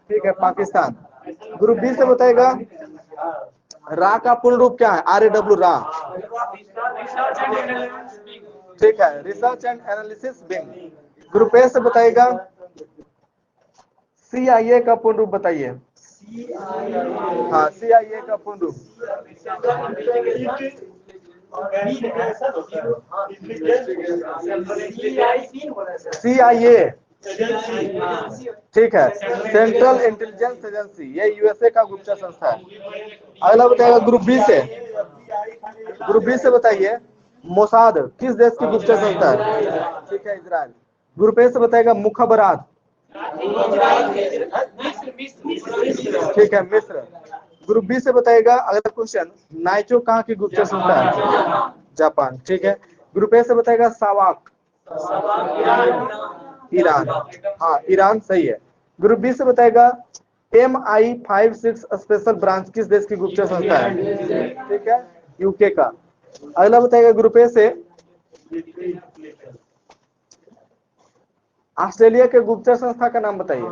ठीक है, पाकिस्तान। ग्रुप बी से बताएगा रा का पूर्ण रूप क्या है? RAW, रा, ठीक है, research and analysis wing. Group A से बताइएगा CIA का पूर्ण रूप बताइए। हाँ, CIA का पूर्ण रूप CIA, ठीक है, सेंट्रल इंटेलिजेंस एजेंसी, ये USA का गुप्तचर संस्था है। अगला बताइएगा ग्रुप बी से, ग्रुप बी से बताइए मोसाद किस देश की गुप्तचर संस्था है? ठीक है, इजराइल। ग्रुप ए से बताएगा मुखबरात, ठीक है, मिस्र। ग्रुप बी से बताएगा अगला क्वेश्चन, नाइचो कहाँ की गुप्तचर संस्था है? जापान। ठीक है, ग्रुप ए से बताएगा सावाक, ईरान, हाँ ईरान, सही है। ग्रुप बी से बताएगा MI56 स्पेशल ब्रांच किस देश की गुप्तचर संस्था है? ठीक है, यूके का। अगला बताएगा ग्रुप ए से ऑस्ट्रेलिया के गुप्तचर संस्था का नाम बताइए।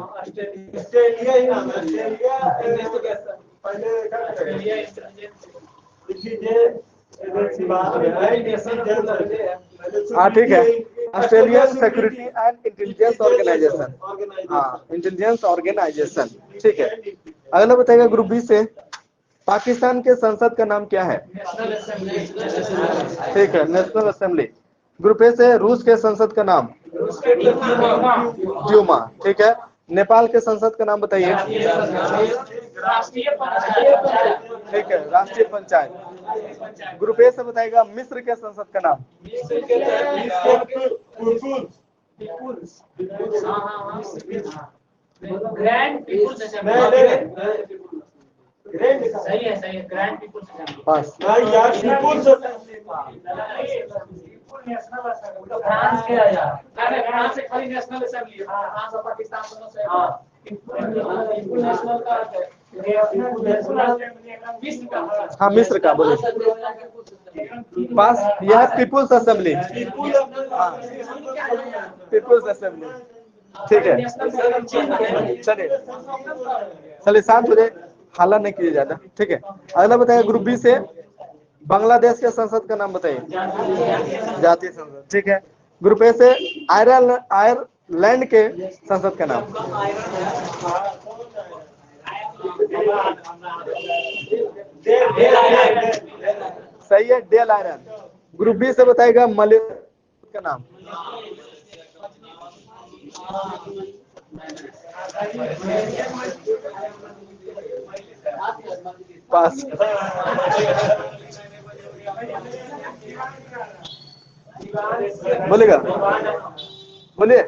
हाँ ठीक है, Australian security and intelligence organisation, हाँ इंटेलिजेंस ऑर्गेनाइजेशन। ठीक है, अगला बताइएगा ग्रुप बी से पाकिस्तान के संसद का नाम क्या है? ठीक है, नेशनल असेंबली। ग्रुप ए से रूस के संसद का नाम? ड्यूमा। ठीक है, नेपाल के संसद का नाम बताइए। ठीक है, राष्ट्रीय पंचायत। ग्रुप ए से बताएगा मिस्र के संसद का नाम? ग्रैंड पीपुल्स असेंबली, सही है, सही है, ग्रैंड पीपुल्स असेंबली। पास। फ्रांस के आया, अरे फ्रांस से खाली नेशनल असेंबली है, फ्रांस और पाकिस्तान दोनों से। हां, पीपुल नेशनल का है, मिस्र का। हाँ मिस्र का, बोलिए। पास, यह पीपुल्स असेंबली, पीपुल्स असेंबली। ठीक है, चलिए चलिए शांत हो जाए, हल्ला नहीं कीजिए ज्यादा। ठीक है, अगला बताइए ग्रुप बी से बांग्लादेश के संसद का नाम बताइए। जातीय संसद, ठीक है। ग्रुप ए से आयरलैंड के संसद का नाम। सही है, डेल आयरन। ग्रुप बी से बताएगा मलेशिया का नाम। पास। बोलेगा, बोलिए।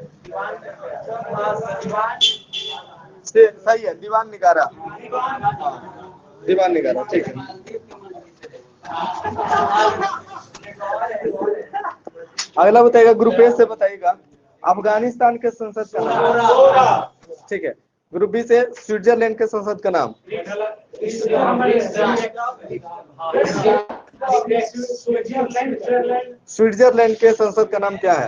सही है, दीवान निगारा। दीवान निगारा, ठीक है। अगला बताइएगा ग्रुप ए से बताइएगा अफगानिस्तान के संसद का नाम। ठीक है। ग्रुप बी से स्विट्जरलैंड के संसद का नाम। स्विट्जरलैंड के संसद का नाम क्या है?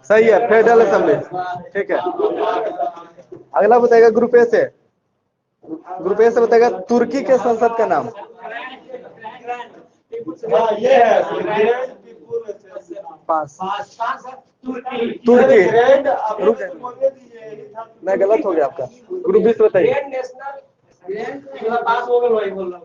सही है, फेडरल असेंबली। ठीक है। अगला बताएगा ग्रुप ए से बताएगा तुर्की के संसद का नाम। पास। तुर्की। मैं गलत हो गया आपका। ग्रुप बी से बताइए। पास हो गए वही बोल रहा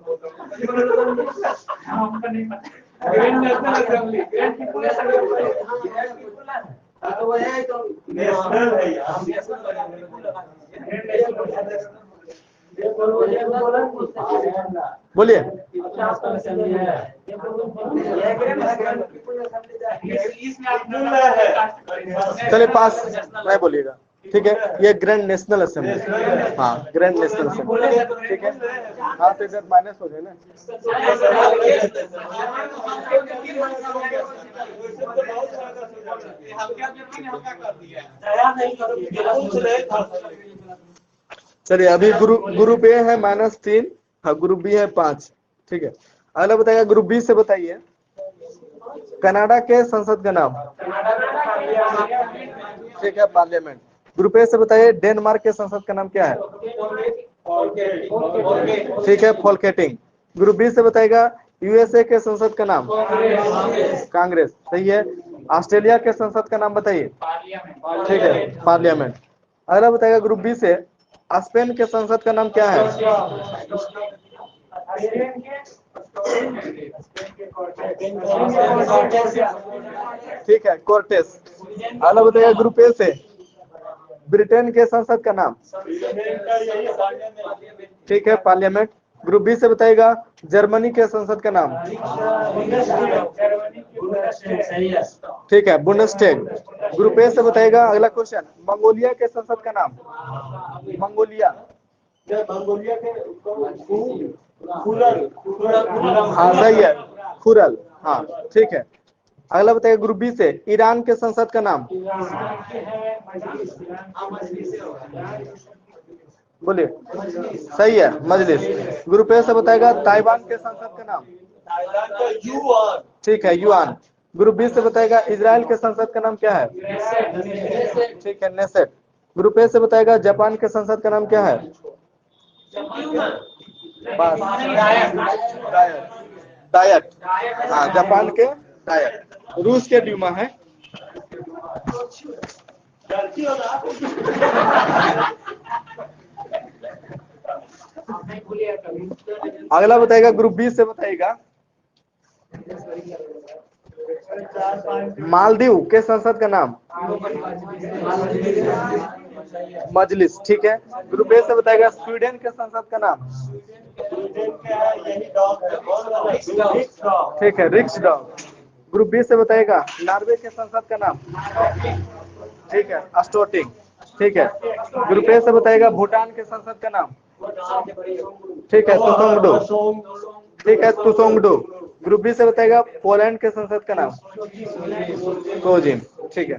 बोलिए। चलिए पास नहीं बोलिएगा। ठीक है, ये ग्रैंड नेशनल असेंबली। हाँ, ग्रैंड नेशनल असेंबली। ठीक है। हाँ, तो इधर माइनस हो गए ना। चलिए, अभी ग्रुप ए है -3, हाँ, ग्रुप बी है 5। ठीक है। अगला बताइएगा ग्रुप बी से बताइए कनाडा के संसद का नाम। ठीक है, पार्लियामेंट। ग्रुप ए से बताइए डेनमार्क के संसद का नाम क्या है? ठीक है, फोल्केटिंग। ग्रुप बी से बताइएगा यूएसए के संसद का नाम। कांग्रेस, सही है। ऑस्ट्रेलिया के संसद का नाम बताइए। ठीक है, पार्लियामेंट। अगला बताइएगा ग्रुप बी से स्पेन के संसद का नाम क्या है? ठीक है, कोर्टेस। अगला बताइएगा ग्रुप ए से ब्रिटेन के संसद का नाम। ठीक है, पार्लियामेंट। ग्रुप बी से बताइएगा जर्मनी के संसद का नाम। ठीक है, बुंडेस्टैग। ग्रुप ए से बताइएगा अगला क्वेश्चन मंगोलिया के संसद का नाम। मंगोलिया। हाँ, सही है, खुरल। हाँ, ठीक है। अगला बताइए ग्रुप बी से ईरान के संसद का नाम। बोलिए। सही है, मजलिस। ग्रुप ए से बताएगा ताइवान के संसद का नाम। ठीक है, युआन। ग्रुप बी से बताएगा इजराइल के संसद का नाम क्या है? ठीक है, नेसेट। ग्रुप ए से बताएगा जापान के संसद का नाम क्या है? बस, डायट। हाँ, जापान के डायट। रूस के ड्यूमा है। अगला बताएगा ग्रुप बी से बताइएगा मालदीव के संसद का नाम। मजलिस, ठीक है। ग्रुप ए से बताएगा स्वीडन के संसद का नाम। ठीक है, रिक्सडॉग। ग्रुप बी से बताएगा नॉर्वे के संसद का नाम। ठीक है, अस्टोटिंग। ठीक है। ग्रुप ए से बताएगा भूटान के संसद का नाम। ठीक है, तुसोंगडो। ठीक है, तुसोंगडो। ग्रुप बी से बताएगा पोलैंड के संसद का नाम। कोजिम, ठीक है।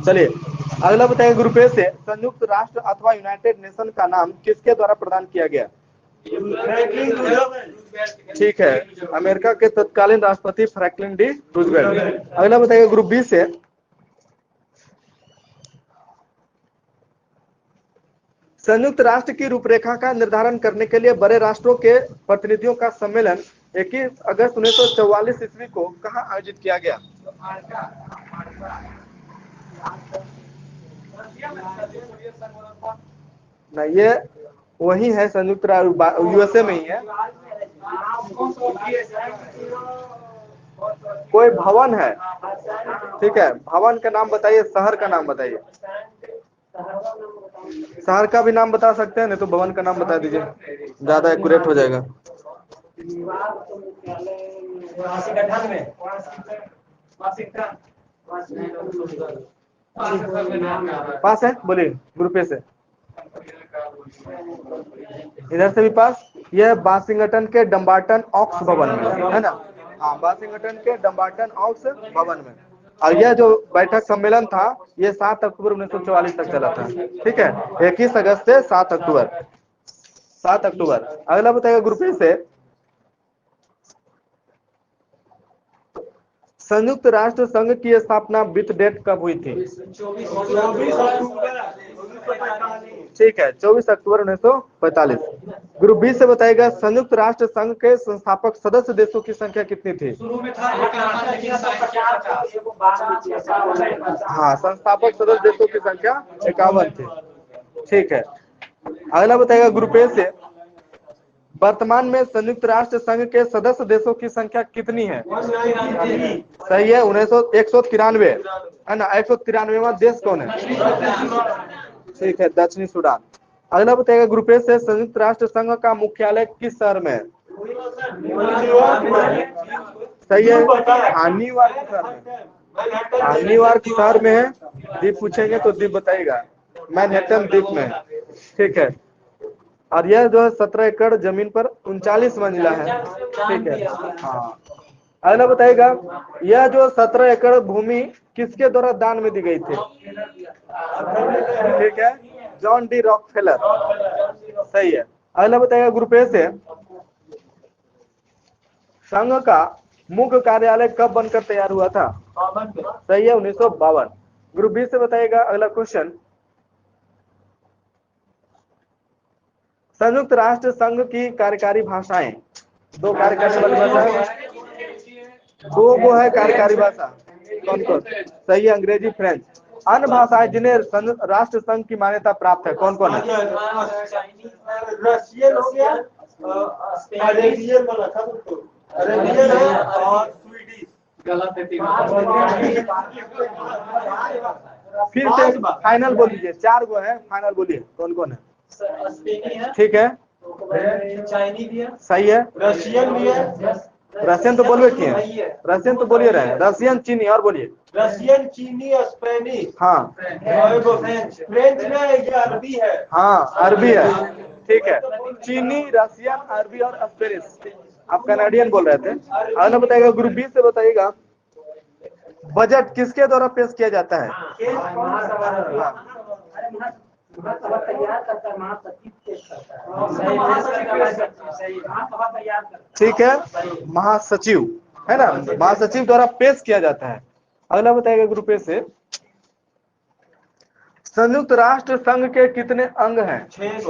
चलिए अगला बताइए ग्रुप ए से संयुक्त राष्ट्र अथवा यूनाइटेड नेशन का नाम किसके द्वारा प्रदान किया गया? ठीक है, अमेरिका के तत्कालीन राष्ट्रपति फ्रैंकलिन डी रूजवेल्ट। अगला बताइए ग्रुप बी से संयुक्त राष्ट्र की रूपरेखा का निर्धारण करने के लिए बड़े राष्ट्रों के प्रतिनिधियों का सम्मेलन 21 अगस्त 1944 ईस्वी को कहां आयोजित किया गया? नहीं, ये वही है, संयुक्त राष्ट्र यूएसए में ही है। कोई भवन है, ठीक है, भवन का नाम बताइए, शहर का नाम बताइए। शहर का भी नाम बता सकते हैं, नहीं तो भवन का नाम बता दीजिए, ज्यादा एक्यूरेट हो जाएगा। पास है, बोलिए ग्रुप ए से। इधर से भी पास। यह वाशिंगटन के डम्बार्टन ऑक्स भवन में है ना? हाँ, वाशिंगटन के डम्बार्टन ऑक्स भवन में। और यह जो बैठक सम्मेलन था ये 7 अक्टूबर 1944 तक चला था। ठीक है, 21 अगस्त से 7 अक्टूबर। 7 अक्टूबर। अगला बताइएगा ग्रुप ए से संयुक्त राष्ट्र संघ की स्थापना विथ डेट कब हुई थी? 24 अक्टूबर। ठीक है, 24 अक्टूबर 1945। ग्रुप बी से बताइएगा संयुक्त राष्ट्र संघ के संस्थापक सदस्य देशों की संख्या कितनी थी? शुरू में था 51 लेकिन संख्या 50। हाँ, संस्थापक सदस्य देशों की संख्या 51 थी। ठीक है, अगला बताइएगा ग्रुप ए से वर्तमान में संयुक्त राष्ट्र संघ के सदस्य देशों की संख्या कितनी है? सही है, 193 है ना? 193वां देश कौन है? ठीक है, दक्षिणी सूडान। अगला बताइएगा ग्रुप ए से संयुक्त राष्ट्र संघ का मुख्यालय किस शहर में है? सही है, न्यूयॉर्क शहर में। न्यूयॉर्क शहर में है। द्वीप पूछेंगे तो द्वीप बताइएगा, मैनहट्टन द्वीप में। ठीक है, और यह जो है 17 एकड़ जमीन पर 39 मंजिला है। ठीक है, हाँ। अगला बताइएगा यह जो 17 एकड़ भूमि किसके द्वारा दान में दी गई थी? ठीक है, जॉन डी रॉकफेलर। सही है। अगला बताइएगा ग्रुप ए से संघ का मुख्य कार्यालय कब बनकर तैयार हुआ था? सही है, 1952। ग्रुप बी से बताइएगा अगला क्वेश्चन, संयुक्त राष्ट्र संघ की कार्यकारी भाषाएं, 2 कार्यकारी वाली भाषा, 2 वो है कार्यकारी भाषा, कौन कौन? सही है, अंग्रेजी, फ्रेंच। अन्य भाषाएं जिन्हें राष्ट्र संघ की मान्यता प्राप्त है कौन कौन है? रशियन हो गया, अरेबियन वाला था तो अरेबियन है और स्वीडिश। गलत है, 3। फिर से फाइनल बोल दीजिए, 4 गो है, फाइनल बोलिए कौन कौन है? स्पेनी है, ठीक है, चाइनी भी है, सही है, रशियन भी है। रशियन तो बोलवे किए, रशियन तो बोलिए रहे, रशियन, चीनी, और बोलिए। रशियन, चीनी और स्पेनिश। हाँ, फ्रेंच में ये अरबी है। हाँ, अरबी है। ठीक है, चीनी, रशियन, अरबी और स्पेनिश। आप कनाडियन बोल रहे थे। अगला बताइएगा ग्रुप बी से बताइएगा बजट किसके द्वारा पेश किया जाता है? ठीक है, महासचिव है ना, महासचिव द्वारा पेश किया जाता है। अगला बताइएगा ग्रुप ए से संयुक्त राष्ट्र संघ के कितने अंग हैं? 6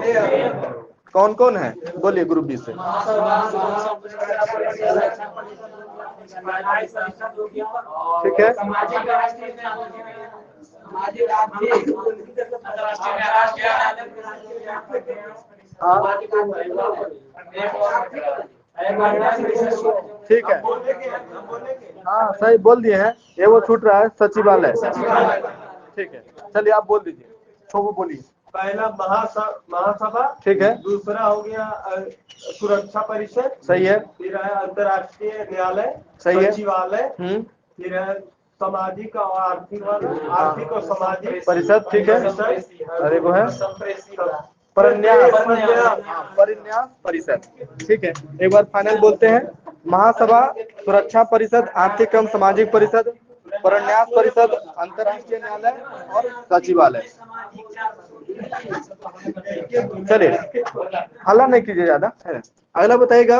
कौन कौन है? बोलिए ग्रुप बी से। ठीक है, हाँ, ठीक है, हाँ, सही बोल दिए हैं। ये वो छूट रहा है, सचिवालय। ठीक है, चलिए आप बोल दीजिए, छोगो बोलिए। पहला महासभा। ठीक है, दूसरा हो गया सुरक्षा परिषद। सही है, फिर है अंतर्राष्ट्रीय न्यायालय, सही है, सचिवालय। फिर है सामाजिक और आर्थिक और सामाजिक परिषद। ठीक है, अरे वो है परिन्यास परिषद। ठीक है, एक बार फाइनल बोलते हैं, महासभा, सुरक्षा परिषद, आर्थिक एवं सामाजिक परिषद, प्रन्यास परिषद, अंतर्राष्ट्रीय न्यायालय और सचिवालय। चलिए हल्ला नहीं कीजिए ज्यादा। अगला बताइएगा,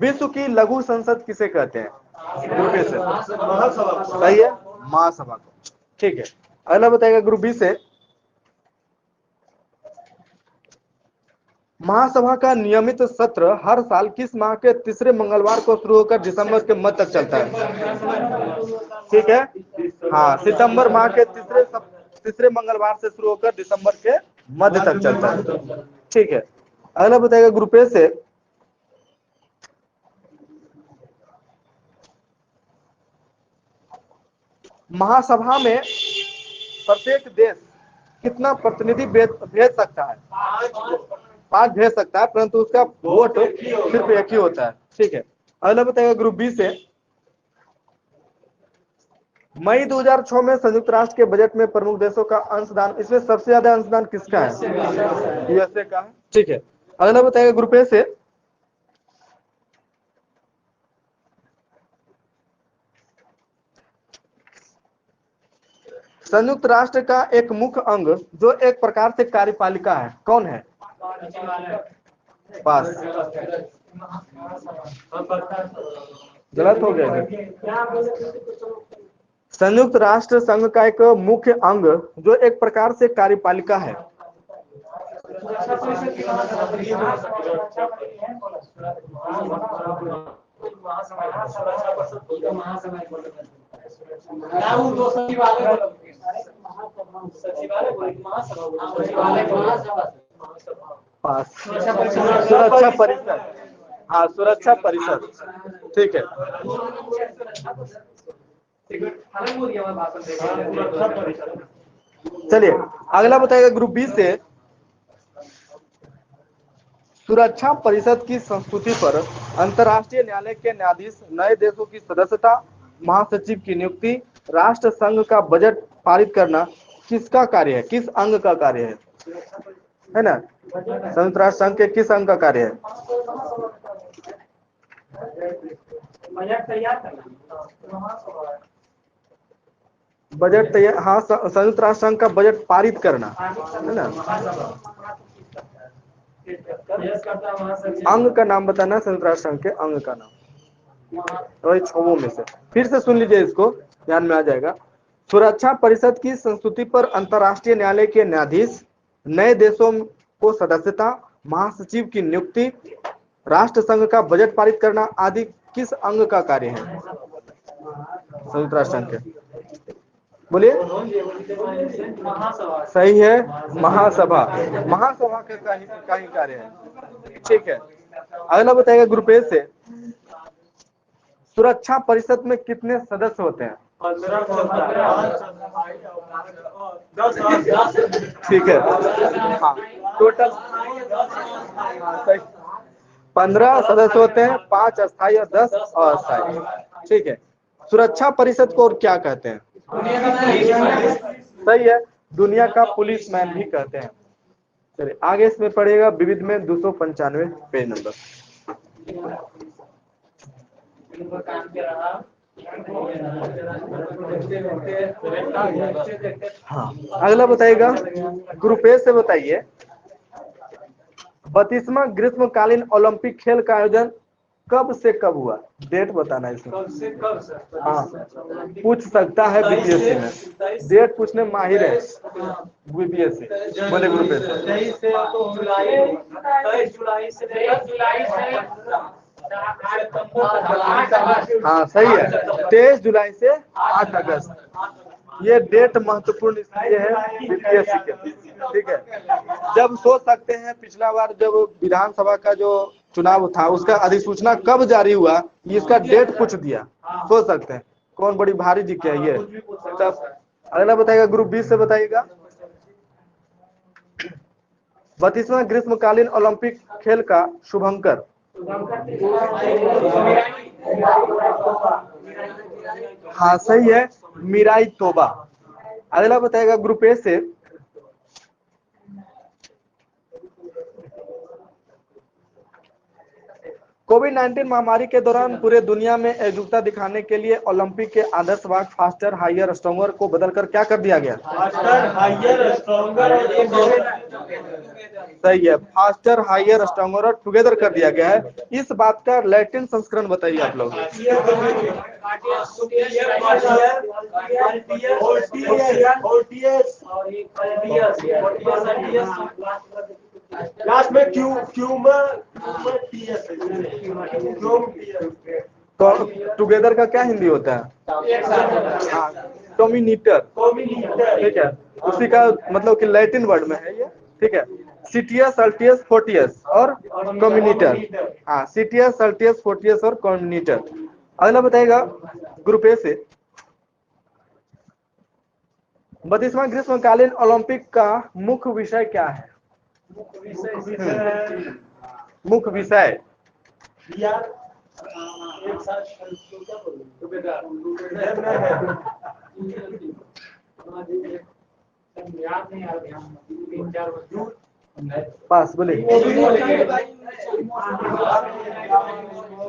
विश्व की लघु संसद किसे कहते हैं? ग्रुप ए से सही है, महासभा को। ठीक है, अगला बताइएगा ग्रुप बी से, महासभा का नियमित सत्र हर साल किस माह के तीसरे मंगलवार को शुरू होकर दिसंबर के मध्य तक चलता है? ठीक है, हाँ, सितंबर माह के तीसरे मंगलवार से शुरू होकर दिसंबर के मध्य तक चलता है। ठीक है, अगला बताइएगा ग्रुप ए से, महासभा में प्रत्येक देश कितना प्रतिनिधि भेज सकता है? 5 भेज सकता है, परंतु उसका वोट सिर्फ एक ही होता है। ठीक है, अगला बताइएगा ग्रुप बी से, मई 2006 में संयुक्त राष्ट्र के बजट में प्रमुख देशों का अंशदान, इसमें सबसे ज्यादा अंशदान किसका है? यूएसए का है। ठीक है, अगला बताइएगा ग्रुप ए से, संयुक्त राष्ट्र का एक मुख्य अंग जो एक प्रकार से कार्यपालिका है, कौन है? पास, गलत हो गया। संयुक्त राष्ट्र संघ का एक मुख्य अंग जो एक प्रकार से कार्यपालिका है। पास, सुरक्षा परिषद। हाँ, सुरक्षा परिषद। ठीक है, चलिए अगला बताइएगा ग्रुप बी से, सुरक्षा परिषद की संस्तुति पर अंतर्राष्ट्रीय न्यायालय के न्यायाधीश, नए देशों की सदस्यता, महासचिव की नियुक्ति, राष्ट्र संघ का बजट पारित करना किसका कार्य है? किस अंग का कार्य है ना? संयुक्त राष्ट्र संघ के किस अंग का कार्य है? बजट तैयार, हाँ, संयुक्त राष्ट्र संघ का बजट पारित करना है ना। अंग का नाम बताना, संयुक्त राष्ट्र संघ के अंग का नाम, तो 6 में से। फिर से सुन लीजिए, इसको ध्यान में आ जाएगा। सुरक्षा परिषद की संस्तुति पर अंतर्राष्ट्रीय न्यायालय के न्यायाधीश, नए देशों को सदस्यता, महासचिव की नियुक्ति, राष्ट्र संघ का बजट पारित करना आदि किस अंग का कार्य है? संयुक्त राष्ट्र संघ के, बोलिए। सही है, महासभा। महासभा का ही कार्य है। ठीक है, अगला बताइएगा ग्रुप ए से, सुरक्षा परिषद में कितने सदस्य होते हैं? ठीक है, हाँ, टोटल 15 सदस्य होते हैं, 5 अस्थायी और 10 अस्थायी। ठीक है, सुरक्षा परिषद को और क्या कहते हैं? सही है, दुनिया का पुलिसमैन भी कहते हैं। चलिए आगे इसमें पढ़ेगा विविध में 295 पेज नंबर। हाँ, अगला बताइएगा ग्रुप ए से, बताइए 32वां ग्रीष्मकालीन ओलंपिक खेल का आयोजन कब से कब हुआ? डेट बताना है इसमें। हाँ, पूछ सकता है बीपीएससी में, डेट पूछने माहिर है बीपीएससी। बोले ग्रुप ए से, 23 जुलाई से 10 जुलाई से। हाँ सही है, 23 जुलाई से 8 अगस्त। ये डेट महत्वपूर्ण इसलिए है बीपीएससी के, ठीक है। जब सोच सकते हैं पिछला बार जब विधानसभा का जो चुनाव था उसका अधिसूचना कब जारी हुआ, इसका डेट पूछ दिया, सोच सकते हैं कौन बड़ी भारी जी क्या ये। तब अगला बताइएगा ग्रुप बी से, बताइएगा 32वां ग्रीष्मकालीन ओलंपिक खेल का शुभंकर। हाँ सही है, मीराई तोबा। अगला बताएगा ग्रुप ए से, कोविड-19 महामारी के दौरान पूरे दुनिया में एकजुटता दिखाने के लिए ओलंपिक के आदर्श वाक्य फास्टर हायर स्ट्रॉन्गर को बदलकर क्या कर दिया गया? फास्टर हायर स्ट्रॉन्गर और सही है, फास्टर हायर स्ट्रॉन्गर और टुगेदर कर दिया गया है। इस बात का लैटिन संस्करण बताइए आप लोग। लास्ट में तो टुगेदर का क्या हिंदी होता है? हाँ, डोमिनेटर। ठीक है, उसी का मतलब कि लैटिन वर्ड में है ये। ठीक है, सिटियस अल्टियस फोर्टियस और कम्युनिटर। हाँ, सिटियस अल्टियस फोर्टियस और कम्युनिटर। अगला बताइएगा ग्रुप ए से 32वां ग्रीष्मकालीन ओलंपिक का मुख्य विषय क्या है? मुख्य विषय पास बोले।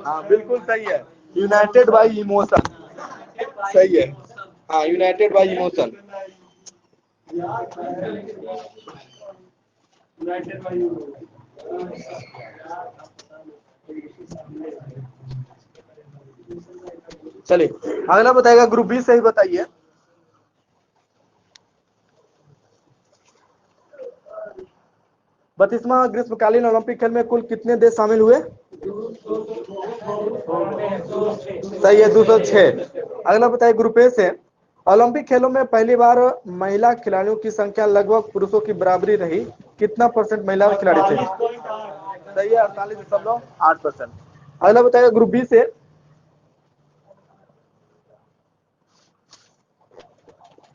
हाँ बिल्कुल सही है, यूनाइटेड बाय इमोशन। सही है, हाँ, यूनाइटेड बाय इमोशन। चलिए अगला बताएगा ग्रुप बी से ही बताइए। बत्तीसवां ग्रीष्मकालीन ओलंपिक खेल में कुल कितने देश शामिल हुए? सही है, 206। अगला बताइए ग्रुप ए से ओलंपिक खेलों में पहली बार महिला खिलाड़ियों की संख्या लगभग पुरुषों की बराबरी रही। कितना % महिला खिलाड़ी थे? सही है, 48.8%। अगला बताइए ग्रुप बी से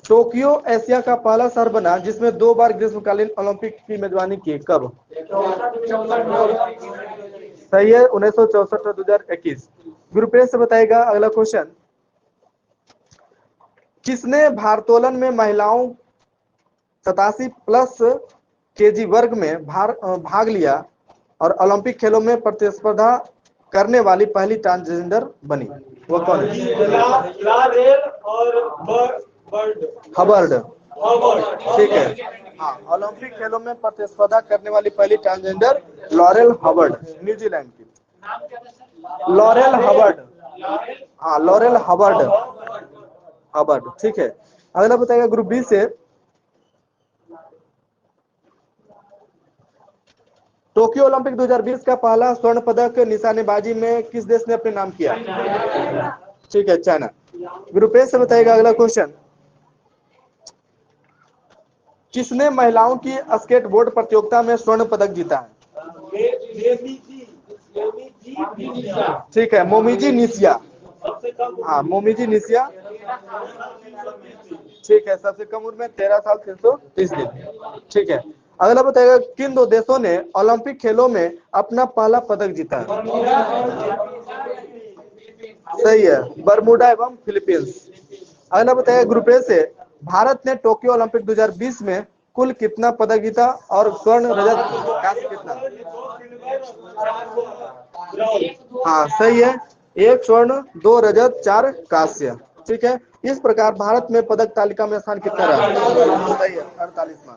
टोक्यो एशिया का पहला शहर बना जिसमें 2 बार ग्रीष्मकालीन ओलंपिक की मेजबानी की। कब? सही है, 1964 और 2021। ग्रुप ए से बताएगा अगला क्वेश्चन, किसने भारोत्तोलन में महिलाओं 87+ केजी वर्ग में भाग लिया और ओलंपिक खेलों में प्रतिस्पर्धा करने वाली पहली ट्रांसजेंडर बनी? वो कौन है? हबर्ड। ठीक है, हाँ, ओलंपिक खेलों में प्रतिस्पर्धा करने वाली पहली ट्रांसजेंडर लॉरेल हबर्ड, न्यूजीलैंड की। लॉरेल हबर्ड, हाँ, लॉरेल हबर्ड। ठीक है, अगला बताएगा ग्रुप बी से टोक्यो ओलंपिक 2020 का पहला स्वर्ण पदक निशानेबाजी में किस देश ने अपने नाम किया? ठीक है, चाइना। ग्रुप ए से बताइएगा अगला क्वेश्चन, किसने महिलाओं की स्केटबोर्ड प्रतियोगिता में स्वर्ण पदक जीता है? ठीक है, मोमिजी निशिया। हाँ, मोमिजी निशिया। ठीक है, सबसे कम उम्र में 13 साल 330 दिन। ठीक है, अगला बताएगा किन 2 देशों ने ओलंपिक खेलों में अपना पहला पदक जीता है? सही है, बरमूडा एवं फिलीपींस। अगला बताएगा ग्रुप ए से भारत ने टोक्यो ओलंपिक 2020 में कुल कितना पदक जीता और स्वर्ण रजत कांस्य कितना? हाँ सही है, 1 स्वर्ण 2 रजत 4 कांस्य। ठीक है, इस प्रकार भारत में पदक तालिका में स्थान कितना रहा? सही है, 48वां।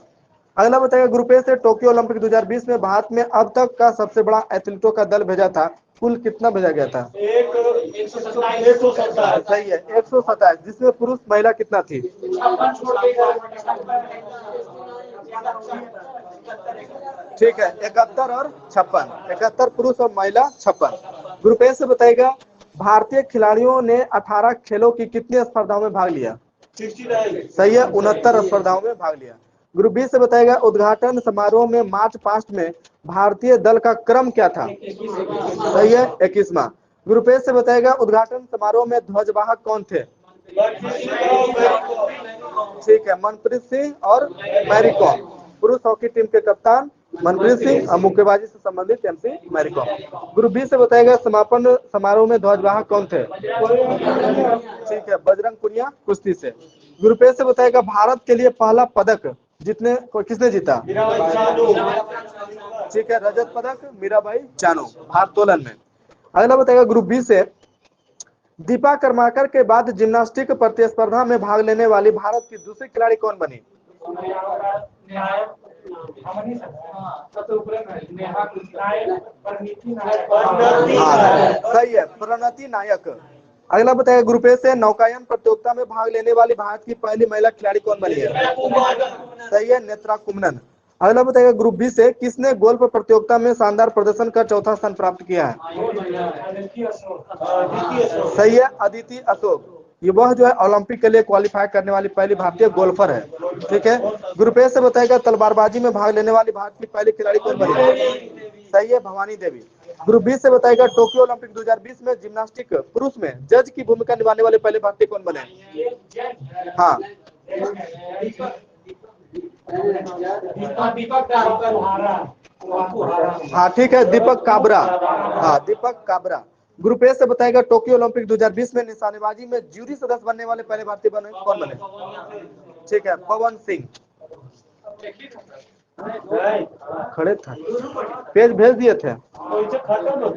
अगला बताइए ग्रुप ए से टोक्यो ओलंपिक 2020 में भारत में अब तक का सबसे बड़ा एथलीटों का दल भेजा था, कुल कितना भेजा गया था? 127। सही है, 127, जिसमें पुरुष महिला कितना थी? ठीक है, 71 और 56, 71 पुरुष और महिला 56। ग्रुप ए से बताइएगा भारतीय खिलाड़ियों ने 18 खेलों की कितनी स्पर्धाओं में भाग लिया? 69। सही है, 69 स्पर्धाओं में भाग लिया। ग्रुप बी से बताएगा उद्घाटन समारोह में मार्च पास्ट में भारतीय दल का क्रम क्या था? सही है, 21वां। ग्रुप ए से बताएगा उद्घाटन समारोह में ध्वजवाहक कौन थे? ठीक है, मनप्रीत सिंह और मैरी कॉम। पुरुष हॉकी टीम के कप्तान मनप्रीत सिंह और मुक्केबाजी से संबंधित MC Mary Kom. Group B से बताएगा समापन समारोह में ध्वजवाहक कौन थे? ठीक है, बजरंग पुनिया कुश्ती से। ग्रुप ए से बताएगा भारत के लिए पहला पदक किसने जीता? ठीक है, रजत पदक मीराबाई चानू भारोत्तोलन में। अगला बताएगा ग्रुप बी से, दीपा कर्माकर के बाद जिम्नास्टिक प्रतिस्पर्धा में भाग लेने वाली भारत की दूसरी खिलाड़ी कौन बनी? हाँ सही है, प्रणति नायक। अगला बताएगा ग्रुप ए से, नौकायन प्रतियोगिता में भाग लेने वाली भारत की पहली महिला खिलाड़ी कौन बनी है? सही है, नेत्रा कुमनन। अगला बताएगा ग्रुप बी से, किसने गोल्फ प्रतियोगिता में शानदार प्रदर्शन कर चौथा स्थान प्राप्त किया है? सही है, अदिति अशोक। ये वह जो है ओलंपिक के लिए क्वालिफाई करने वाली पहली भारतीय गोल्फर है। ठीक है। ग्रुप ए से बताएगा तलवारबाजी में भाग लेने वाली भारत की पहली खिलाड़ी कौन बनी है? सही है, भवानी देवी। ग्रुप बी से बताएगा टोक्यो ओलंपिक 2020 में जिम्नास्टिक पुरुष में जज की भूमिका निभाने वाले पहले भारतीय कौन बने? हाँ हाँ ठीक है, दीपक काबरा। हाँ दीपक काबरा। ग्रुप ए से बताएगा टोक्यो ओलंपिक 2020 में निशानेबाजी में ज्यूरी सदस्य बनने वाले पहले भारतीय बने कौन बने? ठीक है, पवन सिंह। खड़े था, पेज भेज दिए थे।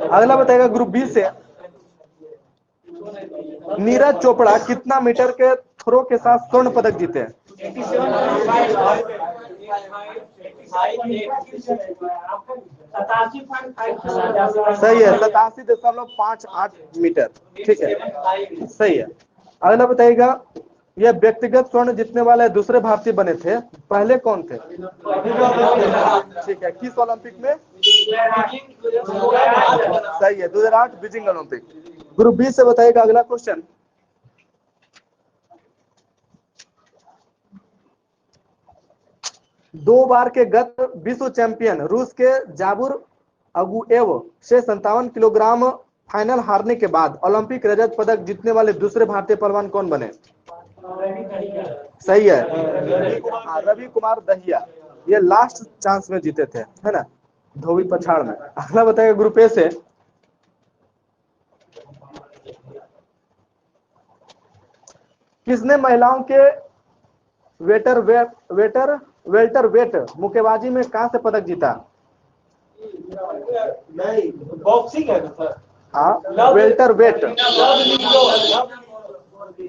अगला बताएगा ग्रुप बी से, नीरज चोपड़ा कितना मीटर के थ्रो के साथ स्वर्ण पदक जीते? सही है, 87.58 मीटर। ठीक है, सही है। अगला बताइएगा, यह व्यक्तिगत स्वर्ण जीतने वाले दूसरे भारतीय बने थे, पहले कौन थे? ठीक है, किस ओलंपिक में? सही है, 2008 बीजिंग ओलंपिक। ग्रुप बी से बताइएगा अगला क्वेश्चन, दो बार के गत विश्व चैंपियन रूस के जाबुर अगुएव से 57 किलोग्राम फाइनल हारने के बाद ओलंपिक रजत पदक जीतने वाले दूसरे भारतीय पहलवान कौन बने? सही है, रवि कुमार दहिया। ये लास्ट चांस में जीते थे, है ना, धोबी पछाड़ में। अगला बताइए ग्रुप ए से, किसने महिलाओं के वेल्टर वेट मुक्केबाजी में कांस्य पदक जीता? नहीं, बॉक्सिंग है सर। हाँ, वेल्टर वेट।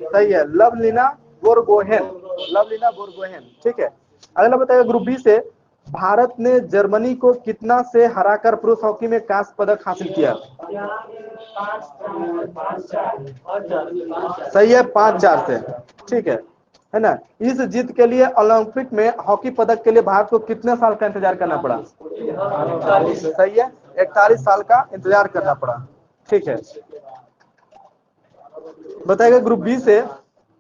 सही है, लवलीना बोरगोहेन। लवलीना बोरगोहेन। ठीक है। अगला बताइए ग्रुप बी से, भारत ने जर्मनी को कितना से हराकर पुरुष हॉकी में कांस्य पदक हासिल किया? सही है, 5-4 से। ठीक है ना। इस जीत के लिए ओलंपिक में हॉकी पदक के लिए भारत को कितने साल का इंतजार करना पड़ा? सही है, 41 साल का इंतजार करना पड़ा। ठीक है। बताइएगा ग्रुप बी से,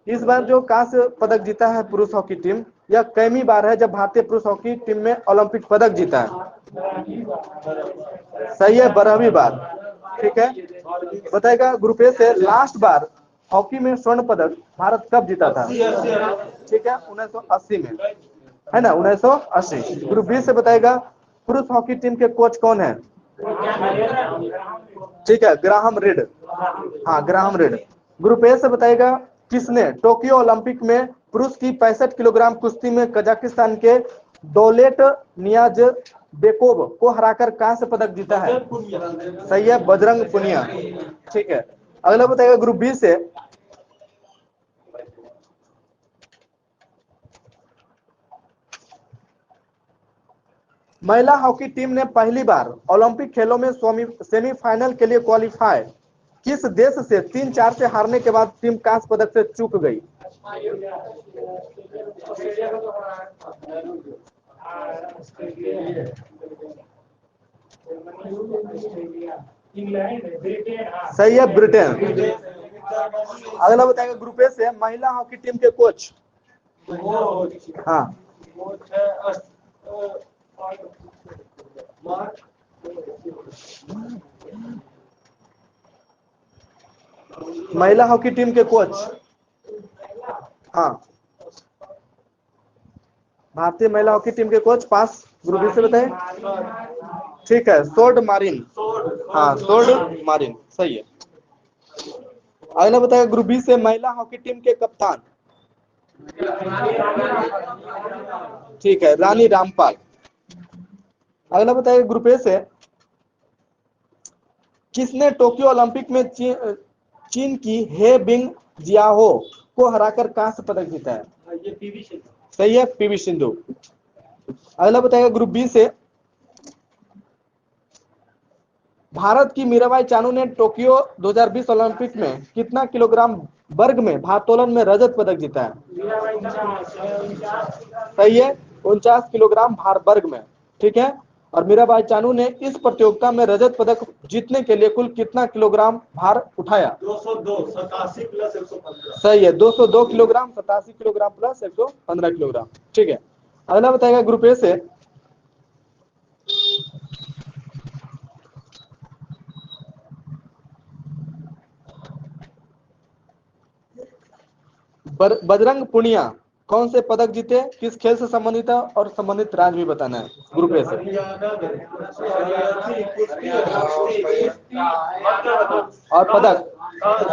इस बार जो कांस्य पदक जीता है पुरुष हॉकी टीम, यह कईवीं बार है जब भारतीय पुरुष हॉकी टीम में ओलंपिक पदक जीता है? सही है, 12वीं बार। ठीक है। बताइएगा ग्रुप ए से, लास्ट बार हॉकी में स्वर्ण पदक भारत कब जीता था? ठीक है, 1980 में, है ना, 1980। ग्रुप बी से बताइएगा पुरुष हॉकी टीम के कोच कौन है? ठीक है, ग्राहम रीड। हाँ, ग्राहम रीड। ग्रुप ए से बताइएगा, किसने टोक्यो ओलंपिक में पुरुष की 65 किलोग्राम कुश्ती में कजाकिस्तान के दौलेट नियाज बेकोव को हराकर कांस्य पदक जीता है? सही है, बजरंग पुनिया। ठीक है। अगला बताइएगा ग्रुप बी से, महिला हॉकी टीम ने पहली बार ओलंपिक खेलों में सेमीफाइनल के लिए क्वालिफाई किस देश से 3-4 से हारने के बाद टीम कांस्य पदक से चूक गई? सही है, ब्रिटेन। अगला बताएगा ग्रुप ए से, महिला हॉकी टीम के कोच। हाँ, महिला हॉकी टीम के कोच। हाँ, भारतीय महिला हॉकी टीम के कोच पास। ग्रुप बी से बताएं। ठीक है, सोर्ड मारिन। हाँ, सोर्ड मारिन, सही है। अगला बताएगा ग्रुप बी से, महिला हॉकी टीम के कप्तान। ठीक है, रानी रामपाल। अगला बताइए ग्रुप ए से, किसने टोक्यो ओलंपिक में चीन की हे बिंग जियाहो को हराकर कांस्य पदक जीता है? ये पीवी सिंधु। सही है, पीवी सिंधु। अगला बताएगा ग्रुप बी से, भारत की मीराबाई चानू ने टोक्यो 2020 ओलंपिक में कितना किलोग्राम वर्ग में भारोत्तोलन में रजत पदक जीता है? सही है, 49 किलोग्राम भार वर्ग में। ठीक है, और मीराबाई चानू ने इस प्रतियोगिता में रजत पदक जीतने के लिए कुल कितना किलोग्राम भार उठाया? 202, 87 प्लस 115। सही है, 202 किलोग्राम, 87 किलोग्राम प्लस 115 किलोग्राम। ठीक है, अगला बताएगा ग्रुप ए से, बजरंग पुनिया कौन से पदक जीते, किस खेल से संबंधित है और संबंधित राज्य भी बताना है ग्रुप ए से। और पदक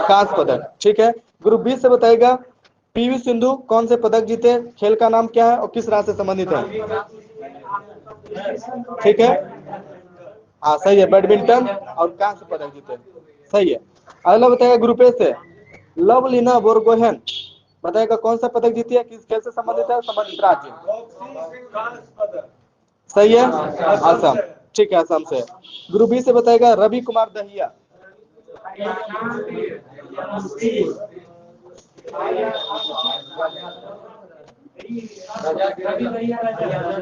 कांस्य पदक। ठीक है, ग्रुप बी से बताएगा पीवी सिंधु कौन से पदक जीते, खेल का नाम क्या है और किस राज्य से संबंधित है? ठीक है, हाँ सही है, बैडमिंटन और कांस्य पदक जीते। सही है, अगला बताएगा ग्रुप ए से, लवलीना बोरगोहेन बताएगा कौन सा पदक जीती है, किस खेल से संबंधित है, संबंधित राज्य। सही है, असम। ठीक है, असम से। ग्रुप बी से बताएगा रवि कुमार दहिया।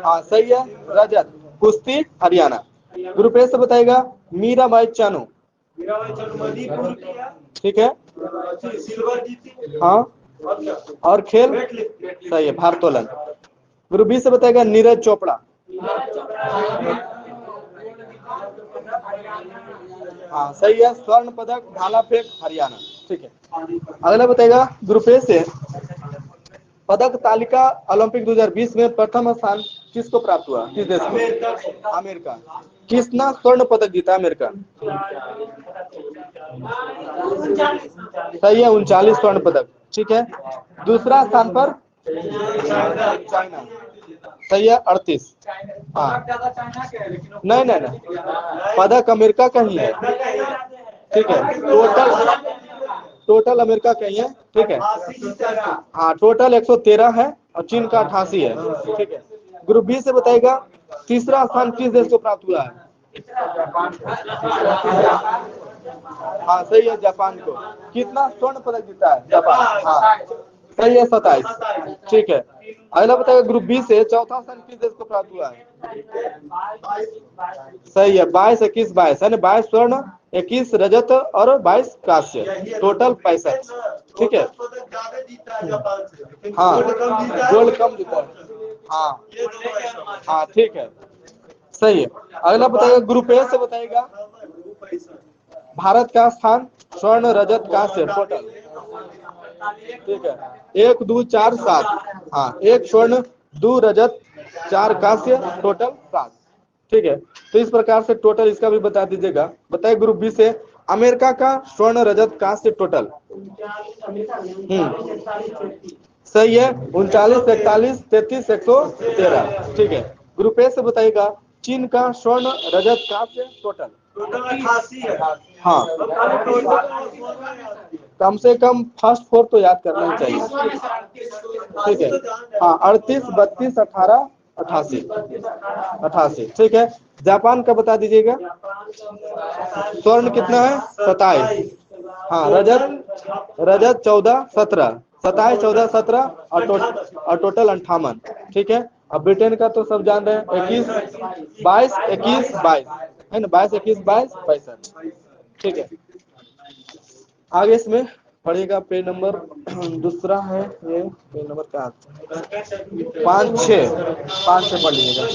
हाँ सही है, रजत, कुश्ती हरियाणा। ग्रुप ए से बताएगा मीराबाई चानू। मणिपुर किया। ठीक है, सिल्वर जीती। हाँ, और खेल सही है, भारोत्तोलन। ग्रुप बी से बताएगा नीरज चोपड़ा। हाँ सही है, स्वर्ण पदक भाला फेंक हरियाणा। ठीक है, अगला बताएगा ग्रुप ए से, पदक तालिका ओलंपिक 2020 में प्रथम स्थान किसको प्राप्त हुआ, किस देश को? अमेरिका। किसना स्वर्ण पदक जीता अमेरिका? सही है, 39 स्वर्ण पदक। ठीक है, दूसरा स्थान पर चाइना। सही है, 38। हाँ नहीं नहीं नहीं, पदक अमेरिका का ही है। ठीक है, टोटल अमेरिका का ही है। ठीक है, हाँ टोटल 113 है और चीन का 88 है। ठीक है, ग्रुप बी से बताएगा तीसरा स्थान किस देश को प्राप्त हुआ है? हाँ सही है, जापान को। कितना स्वर्ण पदक जीता है जापान? हाँ सही है, 27। ठीक है, अगला बताएगा ग्रुप बी से चौथा स्थान किस देश को प्राप्त हुआ है? सही है, 22, 21, 22 है ना, 22 स्वर्ण, 21 रजत और 22 कांस्य, टोटल 65। ठीक है, हाँ गोल्ड कम जीता है। हाँ हाँ ठीक है, सही है। अगला बताएगा ग्रुप ए से बताएगा भारत का स्थान स्वर्ण रजत कांस्य टोटल। ठीक है, 1 2 4 7, हाँ 1 स्वर्ण 2 रजत 4 कांस्य, टोटल 7। ठीक है, तो इस प्रकार से टोटल इसका भी बता दीजिएगा। बताइए ग्रुप बी से अमेरिका का स्वर्ण रजत कांस्य टोटल। सही है, 39, 41, 33, 113। ठीक है, ग्रुप ए से बताइएगा चीन का स्वर्ण रजत कांस्य टोटल। 88 है। हाँ, कम से कम फर्स्ट 4 तो याद करना ही चाहिए। ठीक है, हाँ 38, 32, 18, 88, 88। ठीक है, जापान का बता दीजिएगा। स्वर्ण कितना है? 27। हाँ रजत 14, 17, 27, 14, 17 और टोटल 58। ठीक है, अब ब्रिटेन का तो सब जान रहे हैं, 21, 22, 21, 22 है ना, 22, 21, 22, 62। ठीक है, आगे इसमें पढ़िएगा पेज नंबर दूसरा है ये, पेज नंबर क्या, 5, 6 पढ़ लीजिएगा।